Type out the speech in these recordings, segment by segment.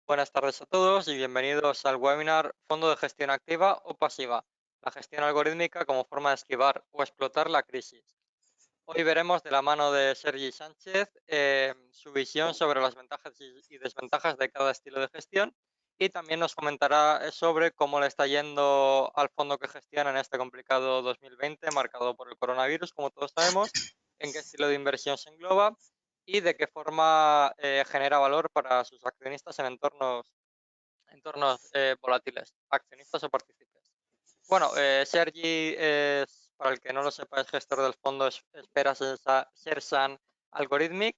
Buenas tardes a todos y bienvenidos al webinar Fondo de Gestión Activa o Pasiva, la gestión algorítmica como forma de esquivar o explotar la crisis. Hoy veremos de la mano de Sergi Sánchez su visión sobre las ventajas y desventajas de cada estilo de gestión y también nos comentará sobre cómo le está yendo al fondo que gestiona en este complicado 2020 marcado por el coronavirus, como todos sabemos, en qué estilo de inversión se engloba y de qué forma genera valor para sus accionistas en entornos volátiles, accionistas o partícipes. Bueno, Sergi es, para el que no lo sepa, es gestor del fondo Espera Sersan Algorithmic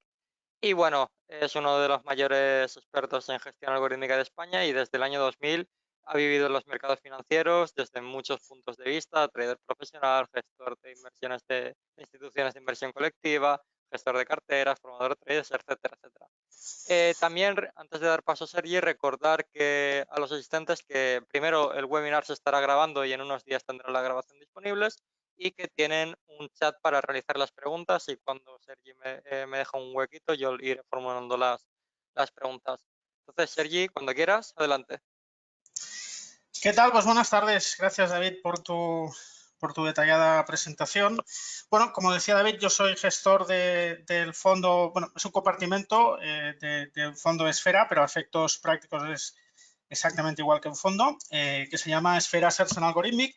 y bueno, es uno de los mayores expertos en gestión algorítmica de España y desde el año 2000 ha vivido en los mercados financieros desde muchos puntos de vista, trader profesional, gestor de inversiones de instituciones de inversión colectiva, gestor de carteras, formador de traders, etcétera, etcétera. También, antes de dar paso a Sergi, recordar que a los asistentes que primero el webinar se estará grabando y en unos días tendrá la grabación disponibles y que tienen un chat para realizar las preguntas y cuando Sergi me deja un huequito yo iré formulando las preguntas. Entonces, Sergi, cuando quieras, adelante. ¿Qué tal? Pues buenas tardes. Gracias, David, por tu detallada presentación. Bueno, como decía David, yo soy gestor del fondo, bueno, es un compartimento del fondo Esfera, pero a efectos prácticos es exactamente igual que un fondo, que se llama Esfera Sersan Algorithmic.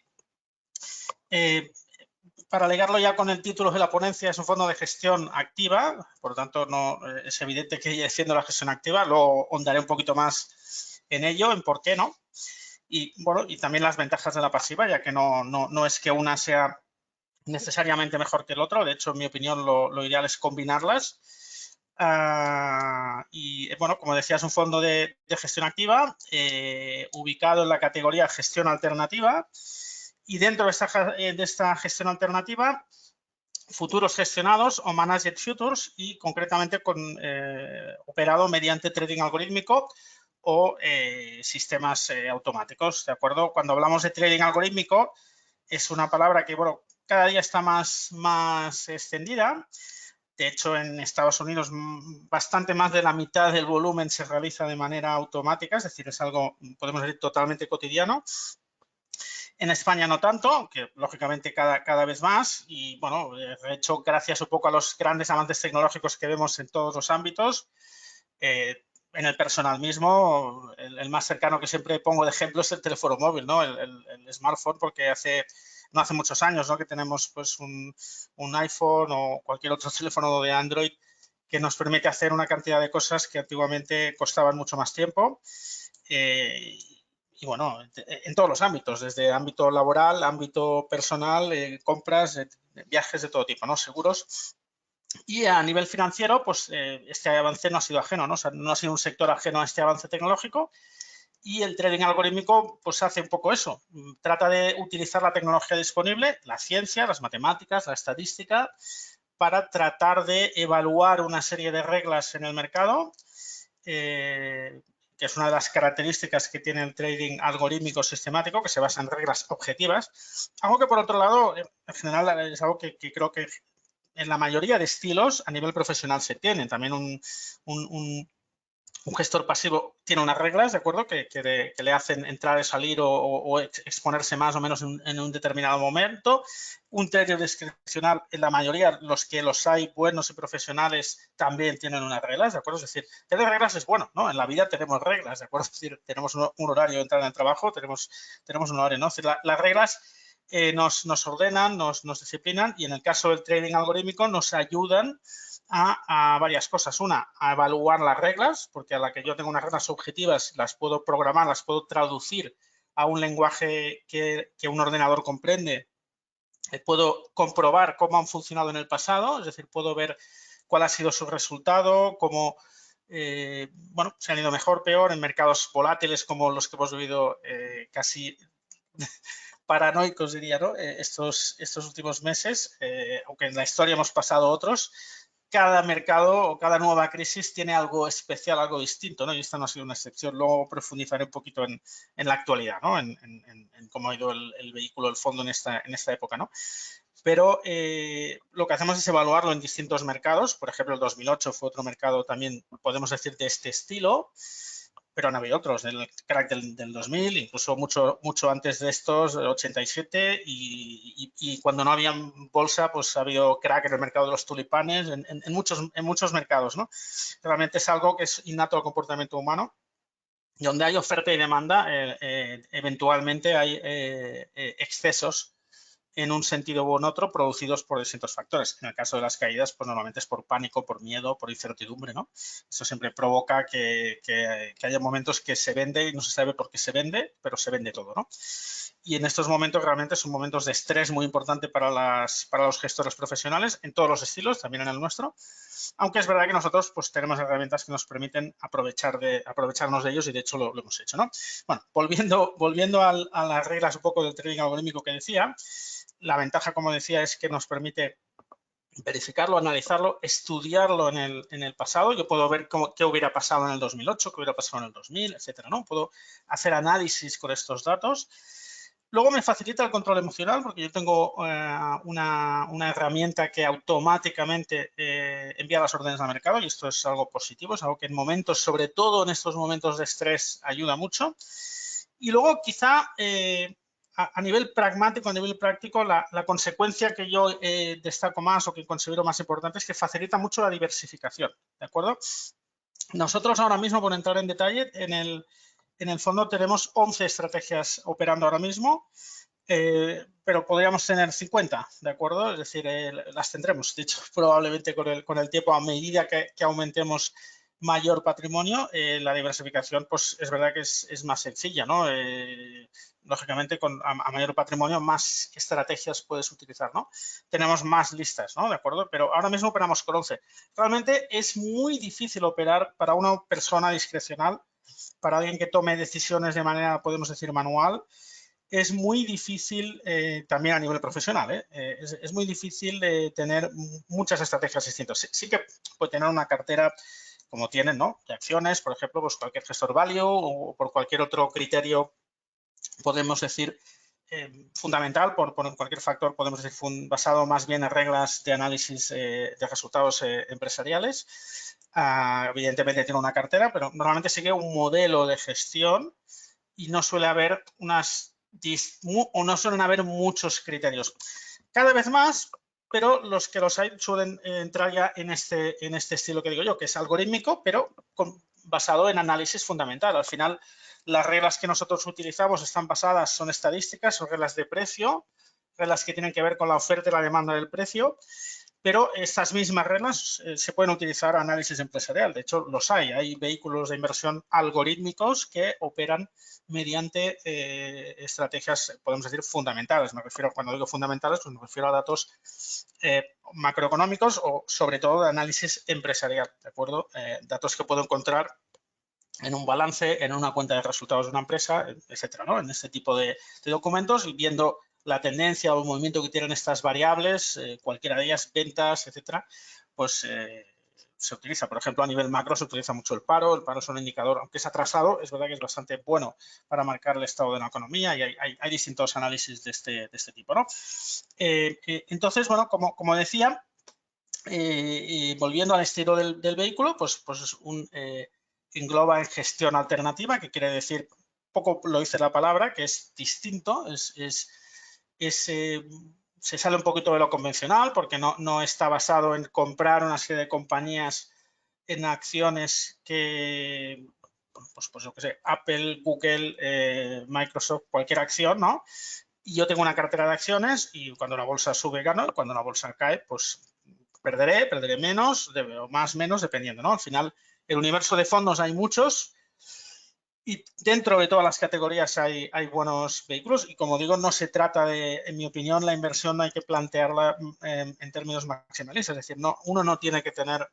Para ligarlo ya con el título de la ponencia, es un fondo de gestión activa, por lo tanto no es evidente que siendo la gestión activa, luego ahondaré un poquito más en ello, en por qué no. Y bueno, y también las ventajas de la pasiva, ya que no es que una sea necesariamente mejor que el otro, de hecho, en mi opinión, lo ideal es combinarlas. Y bueno, como decía, es un fondo de gestión activa ubicado en la categoría gestión alternativa y dentro de esta gestión alternativa futuros gestionados o managed futures y concretamente operado mediante trading algorítmico o sistemas automáticos, ¿de acuerdo? Cuando hablamos de trading algorítmico es una palabra que, bueno, cada día está más extendida. De hecho, en Estados Unidos bastante más de la mitad del volumen se realiza de manera automática, es decir, es algo, podemos decir, totalmente cotidiano. En España no tanto, aunque lógicamente cada vez más. Y bueno, de hecho, gracias un poco a los grandes avances tecnológicos que vemos en todos los ámbitos, en el personal mismo, el más cercano que siempre pongo de ejemplo es el teléfono móvil, ¿no? El smartphone, porque no hace muchos años, ¿no? Que tenemos pues un iPhone o cualquier otro teléfono de Android que nos permite hacer una cantidad de cosas que antiguamente costaban mucho más tiempo. Y bueno, en todos los ámbitos, desde ámbito laboral, ámbito personal, compras, viajes de todo tipo, ¿no? Seguros. Y a nivel financiero, pues este avance no ha sido ajeno, ¿no? O sea, no ha sido un sector ajeno a este avance tecnológico y el trading algorítmico pues hace un poco eso. Trata de utilizar la tecnología disponible, la ciencia, las matemáticas, la estadística, para tratar de evaluar una serie de reglas en el mercado, que es una de las características que tiene el trading algorítmico sistemático, que se basa en reglas objetivas. Algo que, por otro lado, en general es algo que creo que en la mayoría de estilos a nivel profesional se tiene. También un gestor pasivo tiene unas reglas, ¿de acuerdo? Que le hacen entrar y salir o exponerse más o menos en un determinado momento. Un trader discrecional, en la mayoría, los que los hay buenos y profesionales, también tienen unas reglas, ¿de acuerdo? Es decir, tener reglas es bueno, ¿no? En la vida tenemos reglas, ¿de acuerdo? Es decir, tenemos un horario de entrar en el trabajo, tenemos un horario, ¿no? Es decir, las reglas nos ordenan, nos disciplinan y en el caso del trading algorítmico nos ayudan a varias cosas. Una, a evaluar las reglas, porque a la que yo tengo unas reglas objetivas, las puedo programar, las puedo traducir a un lenguaje que un ordenador comprende. Puedo comprobar cómo han funcionado en el pasado, es decir, puedo ver cuál ha sido su resultado, cómo bueno, se han ido mejor, peor, en mercados volátiles como los que hemos vivido casi paranoicos, diría, ¿no? Estos últimos meses, aunque en la historia hemos pasado otros, cada mercado o cada nueva crisis tiene algo especial, algo distinto, ¿no? Y esta no ha sido una excepción. Luego profundizaré un poquito en la actualidad, ¿no? En cómo ha ido el vehículo, el fondo en esta época, ¿no? Pero lo que hacemos es evaluarlo en distintos mercados. Por ejemplo, el 2008 fue otro mercado también, podemos decir, de este estilo. pero han habido otros, del crack del 2000, incluso mucho antes de estos, el 87, y cuando no había bolsa, pues ha habido crack en el mercado de los tulipanes, en muchos mercados, ¿no? Realmente es algo que es innato al comportamiento humano. Y donde hay oferta y demanda, eventualmente hay excesos en un sentido u en otro, producidos por distintos factores. En el caso de las caídas, pues normalmente es por pánico, por miedo, por incertidumbre, ¿no? Eso siempre provoca que haya momentos que se vende y no se sabe por qué se vende, pero se vende todo, ¿no? Y en estos momentos realmente son momentos de estrés muy importante para los gestores profesionales, en todos los estilos, también en el nuestro. Aunque es verdad que nosotros pues tenemos herramientas que nos permiten aprovecharnos de ellos, y de hecho lo hemos hecho, ¿no? Bueno, volviendo a las reglas un poco del trading algorítmico que decía, la ventaja, como decía, es que nos permite verificarlo, analizarlo, estudiarlo en el pasado. Yo puedo ver qué hubiera pasado en el 2008, qué hubiera pasado en el 2000, etcétera, ¿no? Puedo hacer análisis con estos datos. Luego me facilita el control emocional, porque yo tengo una herramienta que automáticamente envía las órdenes al mercado, y esto es algo positivo, es algo que en momentos, sobre todo en estos momentos de estrés, ayuda mucho. Y luego quizá a nivel pragmático, a nivel práctico, la consecuencia que yo destaco más o que considero más importante es que facilita mucho la diversificación, ¿de acuerdo? Nosotros ahora mismo, por entrar en detalle, en el fondo tenemos 11 estrategias operando ahora mismo, pero podríamos tener 50, ¿de acuerdo? Es decir, las tendremos, de hecho, probablemente con el tiempo, a medida que aumentemos mayor patrimonio, la diversificación, pues es verdad que es más sencilla, ¿no? Lógicamente, a mayor patrimonio, más estrategias puedes utilizar, ¿no? Tenemos más listas, ¿no? ¿De acuerdo? Pero ahora mismo operamos con 11. Realmente es muy difícil operar para una persona discrecional, para alguien que tome decisiones de manera, podemos decir, manual. Es muy difícil, también a nivel profesional, es muy difícil tener muchas estrategias distintas. Sí que puede tener una cartera como tienen, ¿no? De acciones, por ejemplo, pues cualquier gestor value o por cualquier otro criterio, podemos decir, fundamental, por cualquier factor, podemos decir, basado más bien en reglas de análisis de resultados empresariales. Evidentemente tiene una cartera, pero normalmente sigue un modelo de gestión y no suele haber no suelen haber muchos criterios. Cada vez más, pero los hay suelen entrar ya en este estilo que digo yo, que es algorítmico, pero basado en análisis fundamental. Al final, las reglas que nosotros utilizamos son estadísticas, son reglas de precio, reglas que tienen que ver con la oferta y la demanda del precio, pero estas mismas reglas se pueden utilizar a análisis empresarial. De hecho, los hay. Hay vehículos de inversión algorítmicos que operan mediante estrategias, podemos decir, fundamentales. Cuando digo fundamentales, pues me refiero a datos macroeconómicos o, sobre todo, de análisis empresarial, ¿de acuerdo? Datos que puedo encontrar en un balance, en una cuenta de resultados de una empresa, etcétera, ¿no? En este tipo de documentos, y viendo la tendencia o el movimiento que tienen estas variables, cualquiera de ellas, ventas, etcétera, pues se utiliza. Por ejemplo, a nivel macro se utiliza mucho el paro. El paro es un indicador, aunque es atrasado, es verdad que es bastante bueno para marcar el estado de la economía, y hay distintos análisis de este tipo, ¿no? Entonces, bueno, como decía, volviendo al estilo del vehículo, pues engloba en gestión alternativa, que quiere decir, poco lo dice la palabra, que es distinto, se sale un poquito de lo convencional, porque no está basado en comprar una serie de compañías en acciones que, pues yo qué sé, Apple, Google, Microsoft, cualquier acción, ¿no? Y yo tengo una cartera de acciones, y cuando la bolsa sube gano, y cuando la bolsa cae, pues perderé menos, o más menos, dependiendo, ¿no? Al final, el universo de fondos hay muchos, y dentro de todas las categorías hay buenos vehículos, y como digo, no se trata de, en mi opinión, la inversión no hay que plantearla en términos maximalistas, es decir, uno no tiene que tener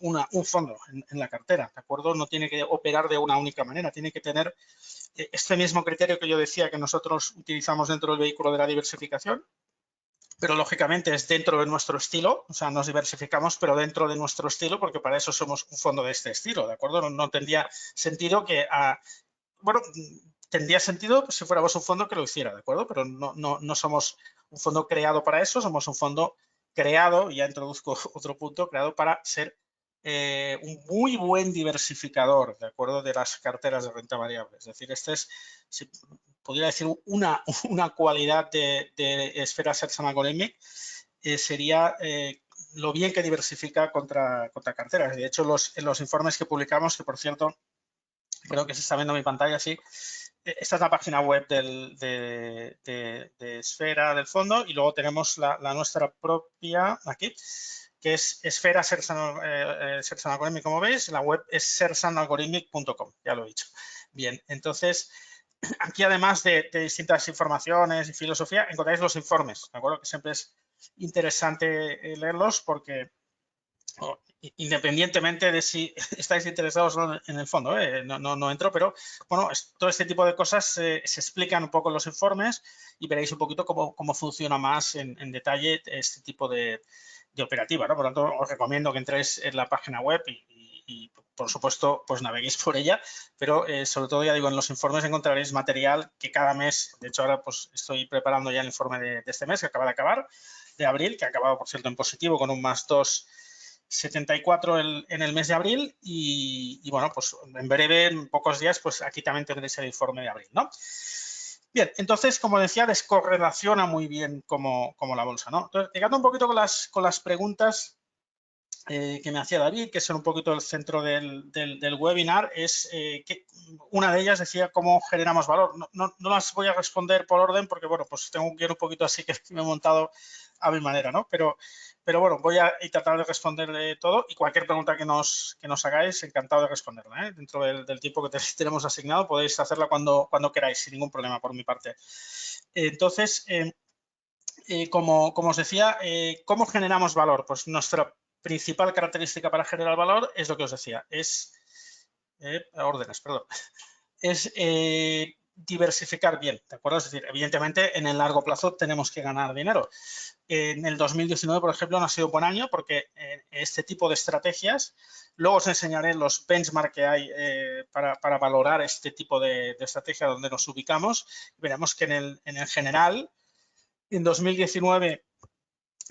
un fondo en la cartera, ¿de acuerdo? No tiene que operar de una única manera, tiene que tener este mismo criterio que yo decía que nosotros utilizamos dentro del vehículo de la diversificación, pero lógicamente es dentro de nuestro estilo, o sea, nos diversificamos, pero dentro de nuestro estilo, porque para eso somos un fondo de este estilo, ¿de acuerdo? No tendría sentido que, bueno, tendría sentido si fuéramos un fondo que lo hiciera, ¿de acuerdo? Pero no somos un fondo creado para eso, somos un fondo creado, y ya introduzco otro punto, creado para ser un muy buen diversificador, ¿de acuerdo?, de las carteras de renta variable. Es decir, este es, si podría decir, una cualidad de Esfera Sersan Algorithmic, sería lo bien que diversifica contra carteras. De hecho, en los informes que publicamos, que por cierto, creo que se está viendo en mi pantalla, sí, esta es la página web de Esfera del fondo, y luego tenemos la nuestra propia aquí, que es Esfera Sersan Algorithmic, como veis. La web es sersanalgorithmic.com, ya lo he dicho. Bien, entonces, aquí además de distintas informaciones y filosofía, encontráis los informes, ¿de acuerdo? Que siempre es interesante leerlos, porque independientemente de si estáis interesados en el fondo, no entro, pero bueno, todo este tipo de cosas se explican un poco en los informes, y veréis un poquito cómo funciona más en detalle este tipo de operativa, ¿no? Por lo tanto, os recomiendo que entréis en la página web y por supuesto, pues naveguéis por ella, pero sobre todo, ya digo, en los informes encontraréis material que cada mes, de hecho ahora pues estoy preparando ya el informe de este mes, que acaba de acabar, de abril, que ha acabado, por cierto, en positivo con un más 2,74 en el mes de abril, y bueno, pues en breve, en pocos días, pues aquí también tendréis el informe de abril, ¿no? Bien, entonces, como decía, descorrelaciona muy bien como la bolsa, ¿no? Entonces, llegando un poquito con las preguntas que me hacía David, que son un poquito el centro del webinar, es que una de ellas decía cómo generamos valor. No las voy a responder por orden, porque bueno, pues tengo que ir un poquito así, que me he montado a mi manera, ¿no? Pero bueno, voy a tratar de responder de todo, y cualquier pregunta que nos hagáis, encantado de responderla, ¿eh? Dentro del tiempo que tenemos asignado, podéis hacerla cuando queráis, sin ningún problema por mi parte. Entonces, como os decía, ¿cómo generamos valor? Pues nuestra principal característica para generar valor es lo que os decía, es diversificar bien, ¿de acuerdo? Es decir, evidentemente, en el largo plazo tenemos que ganar dinero. En el 2019, por ejemplo, no ha sido buen año, porque este tipo de estrategias, luego os enseñaré los benchmarks que hay para valorar este tipo de estrategia donde nos ubicamos. Veremos que en el general, en 2019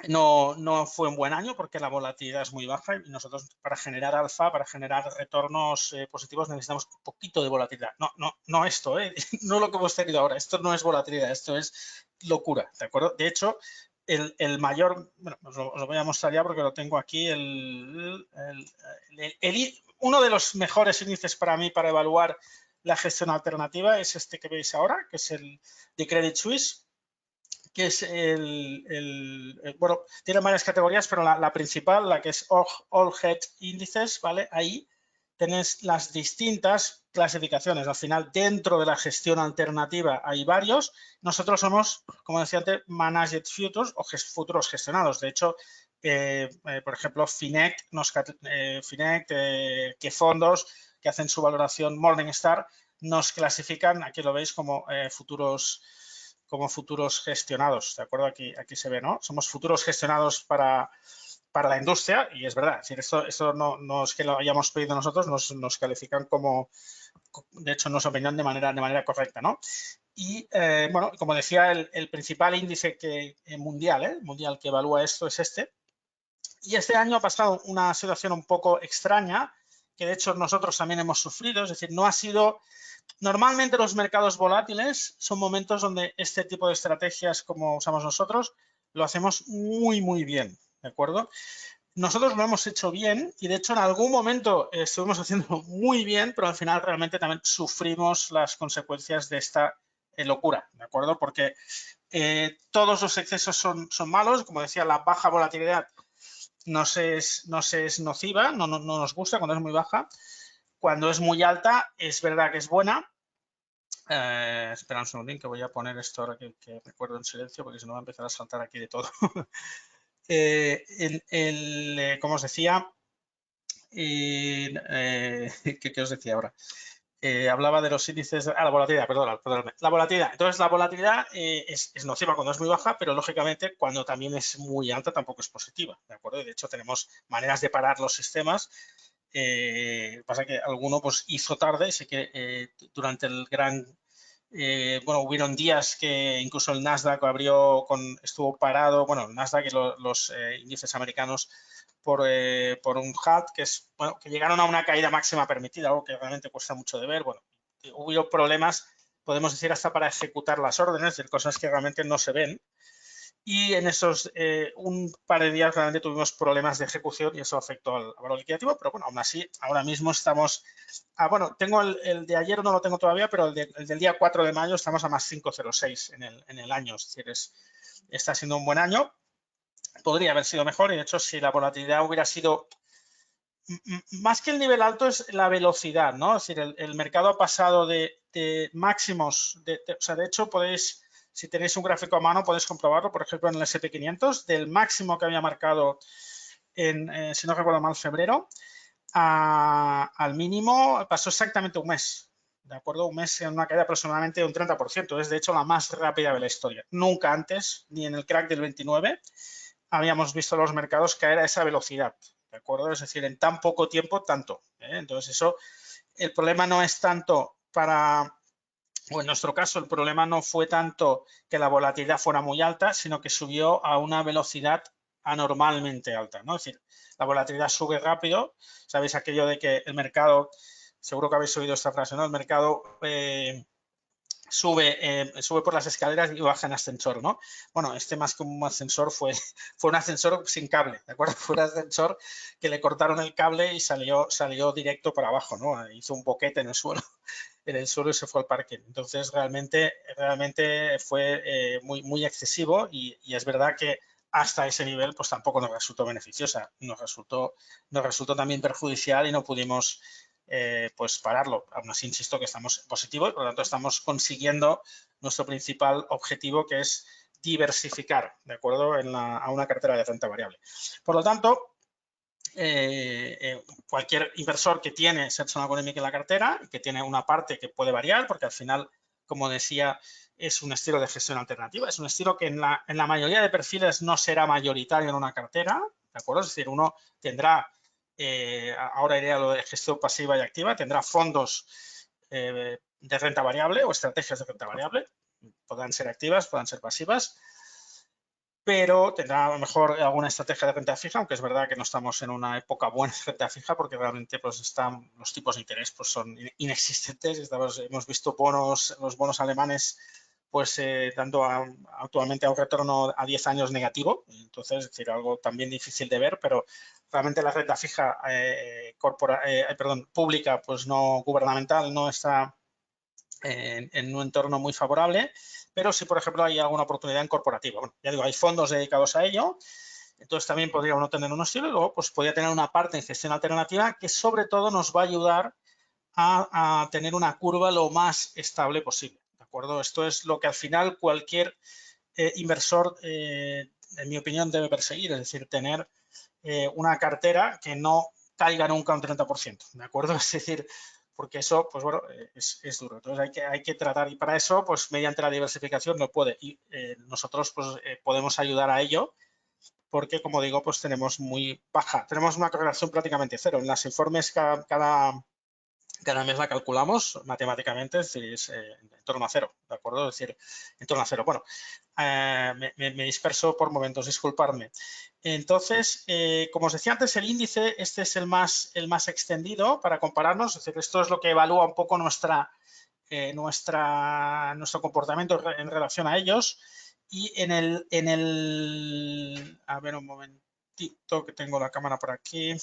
no fue un buen año, porque la volatilidad es muy baja, y nosotros, para generar alfa, para generar retornos positivos, necesitamos un poquito de volatilidad. No esto, no lo que hemos tenido ahora. Esto no es volatilidad, esto es locura, ¿de acuerdo? De hecho, el mayor, bueno, os lo voy a mostrar ya porque lo tengo aquí, uno de los mejores índices para mí para evaluar la gestión alternativa es este que veis ahora, que es el de Credit Suisse, que es bueno, tiene varias categorías, pero la principal, la que es All Head Índices, ¿vale? Ahí tenéis las distintas clasificaciones. Al final, dentro de la gestión alternativa hay varios. Nosotros somos, como decía antes, Managed Futures, o futuros gestionados. De hecho, por ejemplo, Finect, que fondos que hacen su valoración, Morningstar, nos clasifican, aquí lo veis, como futuros gestionados, ¿de acuerdo? Aquí se ve, ¿no? Somos futuros gestionados para la industria, y es verdad. Es decir, esto no es que lo hayamos pedido nosotros, nos califican como, de hecho, nos opinión de manera correcta, ¿no? Y, bueno, como decía, el principal índice mundial que evalúa esto es este. Y este año ha pasado una situación un poco extraña, que de hecho nosotros también hemos sufrido. Es decir, no ha sido... Normalmente los mercados volátiles son momentos donde este tipo de estrategias, como usamos nosotros, lo hacemos muy, muy bien, ¿de acuerdo? Nosotros lo hemos hecho bien, y de hecho en algún momento estuvimos haciendo muy bien, pero al final realmente también sufrimos las consecuencias de esta locura, ¿de acuerdo? Porque todos los excesos son malos. Como decía, la baja volatilidad nos es nociva, no nos gusta cuando es muy baja. Cuando es muy alta, es verdad que es buena. Espera un segundín, que voy a poner esto ahora que recuerdo en silencio, porque si no va a empezar a saltar aquí de todo. Como os decía, ¿qué os decía ahora? Hablaba de los índices, la volatilidad, perdón. La volatilidad. Entonces, la volatilidad es nociva cuando es muy baja, pero lógicamente cuando también es muy alta tampoco es positiva, ¿de acuerdo? De hecho, tenemos maneras de parar los sistemas. Pasa que alguno pues hizo tarde, y sé que durante el gran Bueno, hubieron días que incluso el Nasdaq estuvo parado, bueno, el Nasdaq y los índices americanos por un halt, bueno, que llegaron a una caída máxima permitida, algo que realmente cuesta mucho de ver. Bueno, hubo problemas, podemos decir, hasta para ejecutar las órdenes, de cosas que realmente no se ven. Y en esos un par de días realmente tuvimos problemas de ejecución y eso afectó al valor liquidativo, pero bueno, aún así, ahora mismo estamos, bueno, tengo el de ayer, no lo tengo todavía, pero el del día 4 de mayo estamos a más 5,06 en el año, es decir, está siendo un buen año. Podría haber sido mejor y de hecho si la volatilidad hubiera sido más que el nivel alto es la velocidad, ¿no? Es decir, el mercado ha pasado de máximos, o sea, de hecho podéis, si tenéis un gráfico a mano, podéis comprobarlo, por ejemplo, en el SP500, del máximo que había marcado en, si no recuerdo mal, febrero, al mínimo pasó exactamente un mes, ¿de acuerdo? Un mes en una caída aproximadamente de un 30%, es de hecho la más rápida de la historia. Nunca antes, ni en el crack del 29, habíamos visto los mercados caer a esa velocidad, ¿de acuerdo? Es decir, en tan poco tiempo, tanto. Entonces, eso, el problema no es tanto o en nuestro caso, el problema no fue tanto que la volatilidad fuera muy alta, sino que subió a una velocidad anormalmente alta, ¿no? Es decir, la volatilidad sube rápido. Sabéis aquello de que el mercado, seguro que habéis oído esta frase, ¿no? El mercado sube por las escaleras y baja en ascensor, ¿no? Bueno, más que un ascensor fue un ascensor sin cable, ¿de acuerdo? Fue un ascensor que le cortaron el cable y salió directo para abajo, ¿no? Hizo un boquete en el suelo y se fue al parque. Entonces, realmente fue muy excesivo y es verdad que hasta ese nivel pues tampoco nos resultó beneficiosa, nos resultó también perjudicial y no pudimos pues pararlo. Aún así, insisto que estamos positivos y por lo tanto estamos consiguiendo nuestro principal objetivo, que es diversificar, ¿de acuerdo?, a una cartera de renta variable. Por lo tanto, cualquier inversor que tiene Serson Algorithmic en la cartera, que tiene una parte que puede variar, porque al final, como decía, es un estilo de gestión alternativa, es un estilo que en la mayoría de perfiles no será mayoritario en una cartera, ¿de acuerdo? Es decir, uno tendrá, ahora iré a lo de gestión pasiva y activa, tendrá fondos de renta variable o estrategias de renta variable, podrán ser activas, podrán ser pasivas, pero tendrá a lo mejor alguna estrategia de renta fija, aunque es verdad que no estamos en una época buena de renta fija porque realmente pues los tipos de interés pues son inexistentes. Hemos visto los bonos alemanes pues dando actualmente a un retorno a 10 años negativo, entonces es decir, algo también difícil de ver, pero realmente la renta fija pública, pues no gubernamental, no está en un entorno muy favorable, pero si, por ejemplo, hay alguna oportunidad en corporativa. Bueno, ya digo, hay fondos dedicados a ello, entonces también podría uno tener un estilo y luego pues podría tener una parte en gestión alternativa que sobre todo nos va a ayudar a tener una curva lo más estable posible, ¿de acuerdo? Esto es lo que al final cualquier inversor, en mi opinión, debe perseguir, es decir, tener una cartera que no caiga nunca un 30%, ¿de acuerdo? Es decir, porque eso, pues bueno, es duro. Entonces hay que tratar y para eso, pues mediante la diversificación no puede. Y nosotros pues podemos ayudar a ello porque, como digo, pues tenemos muy baja, tenemos una correlación prácticamente cero. En los informes cada mes la calculamos matemáticamente, es decir, es en torno a cero, ¿de acuerdo? Es decir, en torno a cero. Bueno, me disperso por momentos, disculparme. Entonces, como os decía antes, el índice, este es el más extendido para compararnos, es decir, esto es lo que evalúa un poco nuestro comportamiento en relación a ellos. Y a ver un momentito que tengo la cámara por aquí.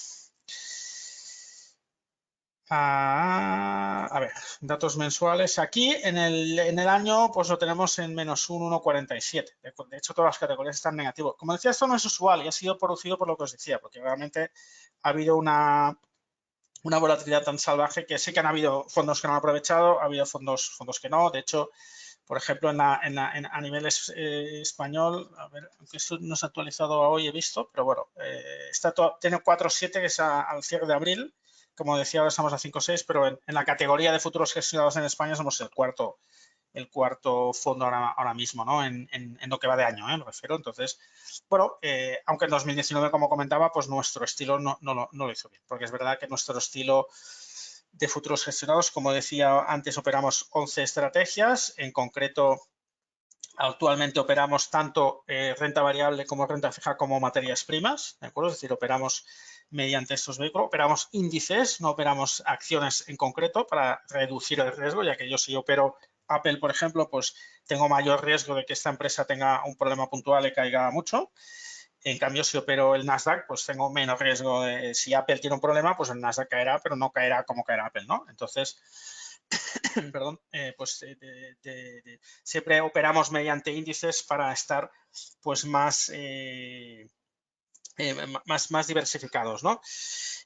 A ver, datos mensuales. Aquí en el año pues lo tenemos en menos un 1,47. De hecho, todas las categorías están negativas. Como decía, esto no es usual y ha sido producido por lo que os decía, porque realmente ha habido una volatilidad tan salvaje que sí que han habido fondos que no han aprovechado, ha habido fondos que no. De hecho, por ejemplo, a nivel español, a ver, aunque esto no se ha actualizado hoy, he visto, pero bueno, tiene 4,7 que es al cierre de abril. Como decía, ahora estamos a 5,6, pero en la categoría de futuros gestionados en España somos el cuarto fondo ahora mismo, ¿no? En lo que va de año, me refiero. Entonces, bueno, aunque en 2019, como comentaba, pues nuestro estilo no lo hizo bien, porque es verdad que nuestro estilo de futuros gestionados. Como decía antes, operamos 11 estrategias. En concreto, actualmente operamos tanto renta variable como renta fija como materias primas, ¿de acuerdo? Es decir, operamos mediante estos vehículos, operamos índices, no operamos acciones en concreto para reducir el riesgo, ya que yo si opero Apple, por ejemplo, pues tengo mayor riesgo de que esta empresa tenga un problema puntual y caiga mucho. En cambio, si opero el Nasdaq, pues tengo menos riesgo de, si Apple tiene un problema, pues el Nasdaq caerá, pero no caerá como caerá Apple, ¿no? Entonces, perdón, pues siempre operamos mediante índices para estar pues más diversificados, ¿no?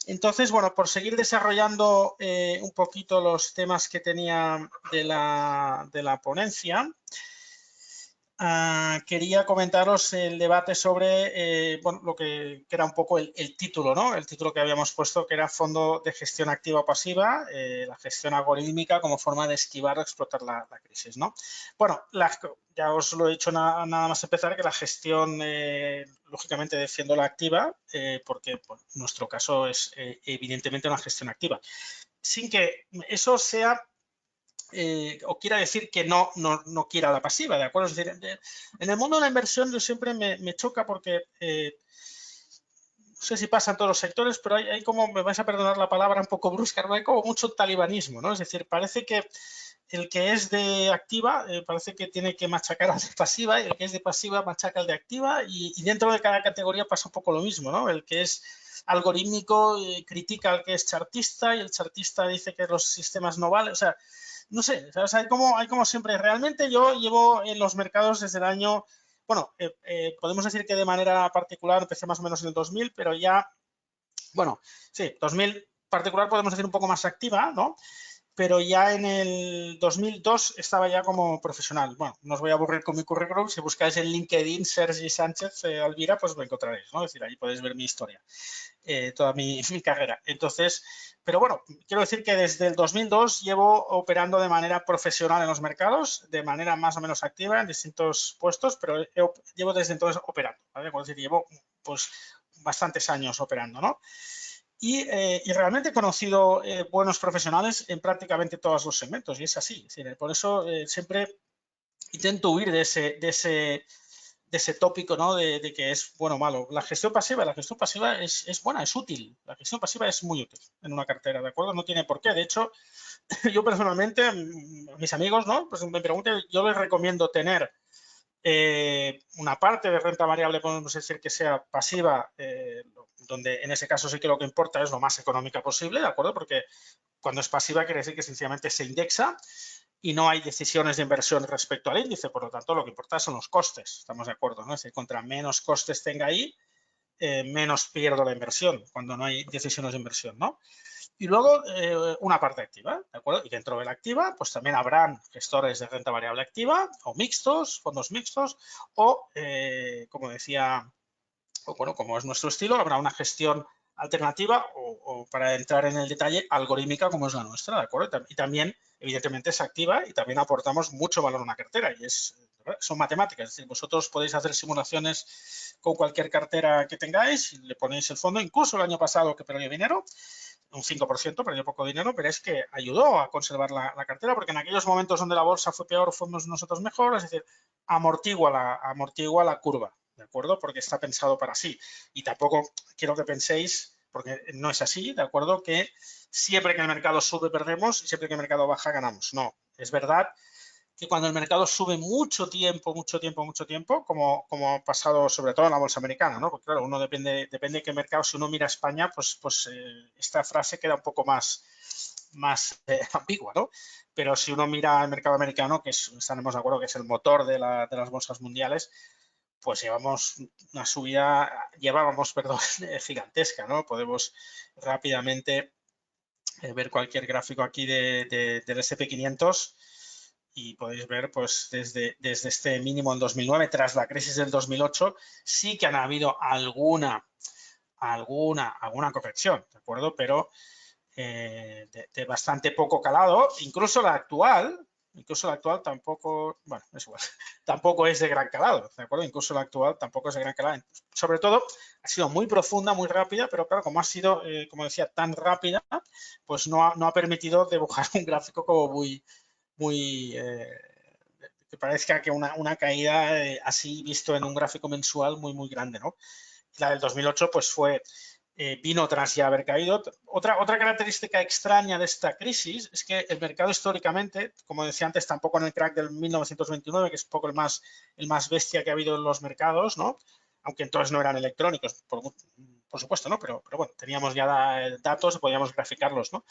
Entonces, bueno, por seguir desarrollando un poquito los temas que tenía de la ponencia, quería comentaros el debate sobre bueno, lo que era un poco el título, ¿no? El título que habíamos puesto, que era Fondo de Gestión Activa o Pasiva, la gestión algorítmica como forma de esquivar o explotar la crisis, ¿no? Bueno, ya os lo he dicho nada más empezar, que la gestión, lógicamente, defiendo la activa, porque bueno, en nuestro caso es evidentemente una gestión activa. Sin que eso sea o quiera decir que no quiera la pasiva, ¿de acuerdo? Es decir, en el mundo de la inversión yo siempre me choca porque no sé si pasa en todos los sectores, pero hay como, me vais a perdonar la palabra un poco brusca, ¿no? Hay como mucho talibanismo, ¿no? Es decir, parece que el que es de activa parece que tiene que machacar al de pasiva y el que es de pasiva machaca al de activa y dentro de cada categoría pasa un poco lo mismo, ¿no? El que es algorítmico critica al que es chartista y el chartista dice que los sistemas no valen, o sea, no sé, o sea, hay como siempre. Realmente yo llevo en los mercados desde el año, bueno, podemos decir que de manera particular empecé más o menos en el 2000, pero ya, bueno, sí, 2000 particular podemos decir un poco más activa, ¿no? Pero ya en el 2002 estaba ya como profesional. Bueno, no os voy a aburrir con mi currículum. Si buscáis en LinkedIn Sergi Sánchez Alvira, pues lo encontraréis, ¿no? Es decir, ahí podéis ver mi historia, toda mi carrera. Entonces, pero bueno, quiero decir que desde el 2002 llevo operando de manera profesional en los mercados, de manera más o menos activa en distintos puestos, pero llevo desde entonces operando, ¿vale? Es decir, llevo pues bastantes años operando, ¿no? Y realmente he conocido buenos profesionales en prácticamente todos los segmentos y es así. Es decir, por eso siempre intento huir de ese tópico, ¿no? De que es bueno o malo. La gestión pasiva es buena, es útil. La gestión pasiva es muy útil en una cartera, ¿de acuerdo? No tiene por qué. De hecho, yo personalmente, mis amigos, ¿no? Pues me preguntan, yo les recomiendo tener una parte de renta variable, podemos decir que sea pasiva, donde en ese caso sí que lo que importa es lo más económica posible, ¿de acuerdo? Porque cuando es pasiva quiere decir que sencillamente se indexa y no hay decisiones de inversión respecto al índice, por lo tanto lo que importa son los costes, estamos de acuerdo, ¿no? Es decir, contra menos costes tenga ahí, menos pierdo la inversión cuando no hay decisiones de inversión, ¿no? Y luego una parte activa, ¿de acuerdo? Y dentro de la activa, pues también habrán gestores de renta variable activa o mixtos, fondos mixtos, o como decía, o bueno, como es nuestro estilo, habrá una gestión alternativa o para entrar en el detalle, algorítmica como es la nuestra, ¿de acuerdo? Y también, evidentemente, es activa y también aportamos mucho valor a una cartera y son matemáticas. Es decir, vosotros podéis hacer simulaciones con cualquier cartera que tengáis, le ponéis el fondo, incluso el año pasado que perdió dinero, un 5%, perdió poco dinero, pero es que ayudó a conservar la cartera, porque en aquellos momentos donde la bolsa fue peor, fuimos nosotros mejor, es decir, amortigua la curva, ¿de acuerdo? Porque está pensado para sí. Y tampoco quiero que penséis, porque no es así, ¿de acuerdo? Que siempre que el mercado sube perdemos y siempre que el mercado baja ganamos. No, es verdad que cuando el mercado sube mucho tiempo, como ha pasado sobre todo en la bolsa americana, ¿no? Porque claro, uno depende de qué mercado, si uno mira a España, pues esta frase queda un poco más ambigua, ¿no? Pero si uno mira al mercado americano, que estaremos de acuerdo que es el motor de las bolsas mundiales, pues llevábamos, gigantesca, ¿no? Podemos rápidamente ver cualquier gráfico aquí del S&P 500 y podéis ver, pues, desde este mínimo en 2009, tras la crisis del 2008, sí que han habido alguna corrección, ¿de acuerdo? Pero de bastante poco calado. Incluso la actual, incluso el actual tampoco, bueno, es igual, tampoco es de gran calado, ¿de acuerdo? Incluso el actual tampoco es de gran calado. Sobre todo, ha sido muy profunda, muy rápida, pero claro, como ha sido, como decía, tan rápida, pues no ha permitido dibujar un gráfico como muy que parezca que una caída así visto en un gráfico mensual muy grande, ¿no? La del 2008 pues vino tras ya haber caído. Otra característica extraña de esta crisis es que el mercado históricamente, como decía antes, tampoco en el crack del 1929, que es un poco el más bestia que ha habido en los mercados, ¿no? Aunque entonces no eran electrónicos, por supuesto, ¿no? Pero bueno, teníamos ya datos y podíamos graficarlos, ¿no?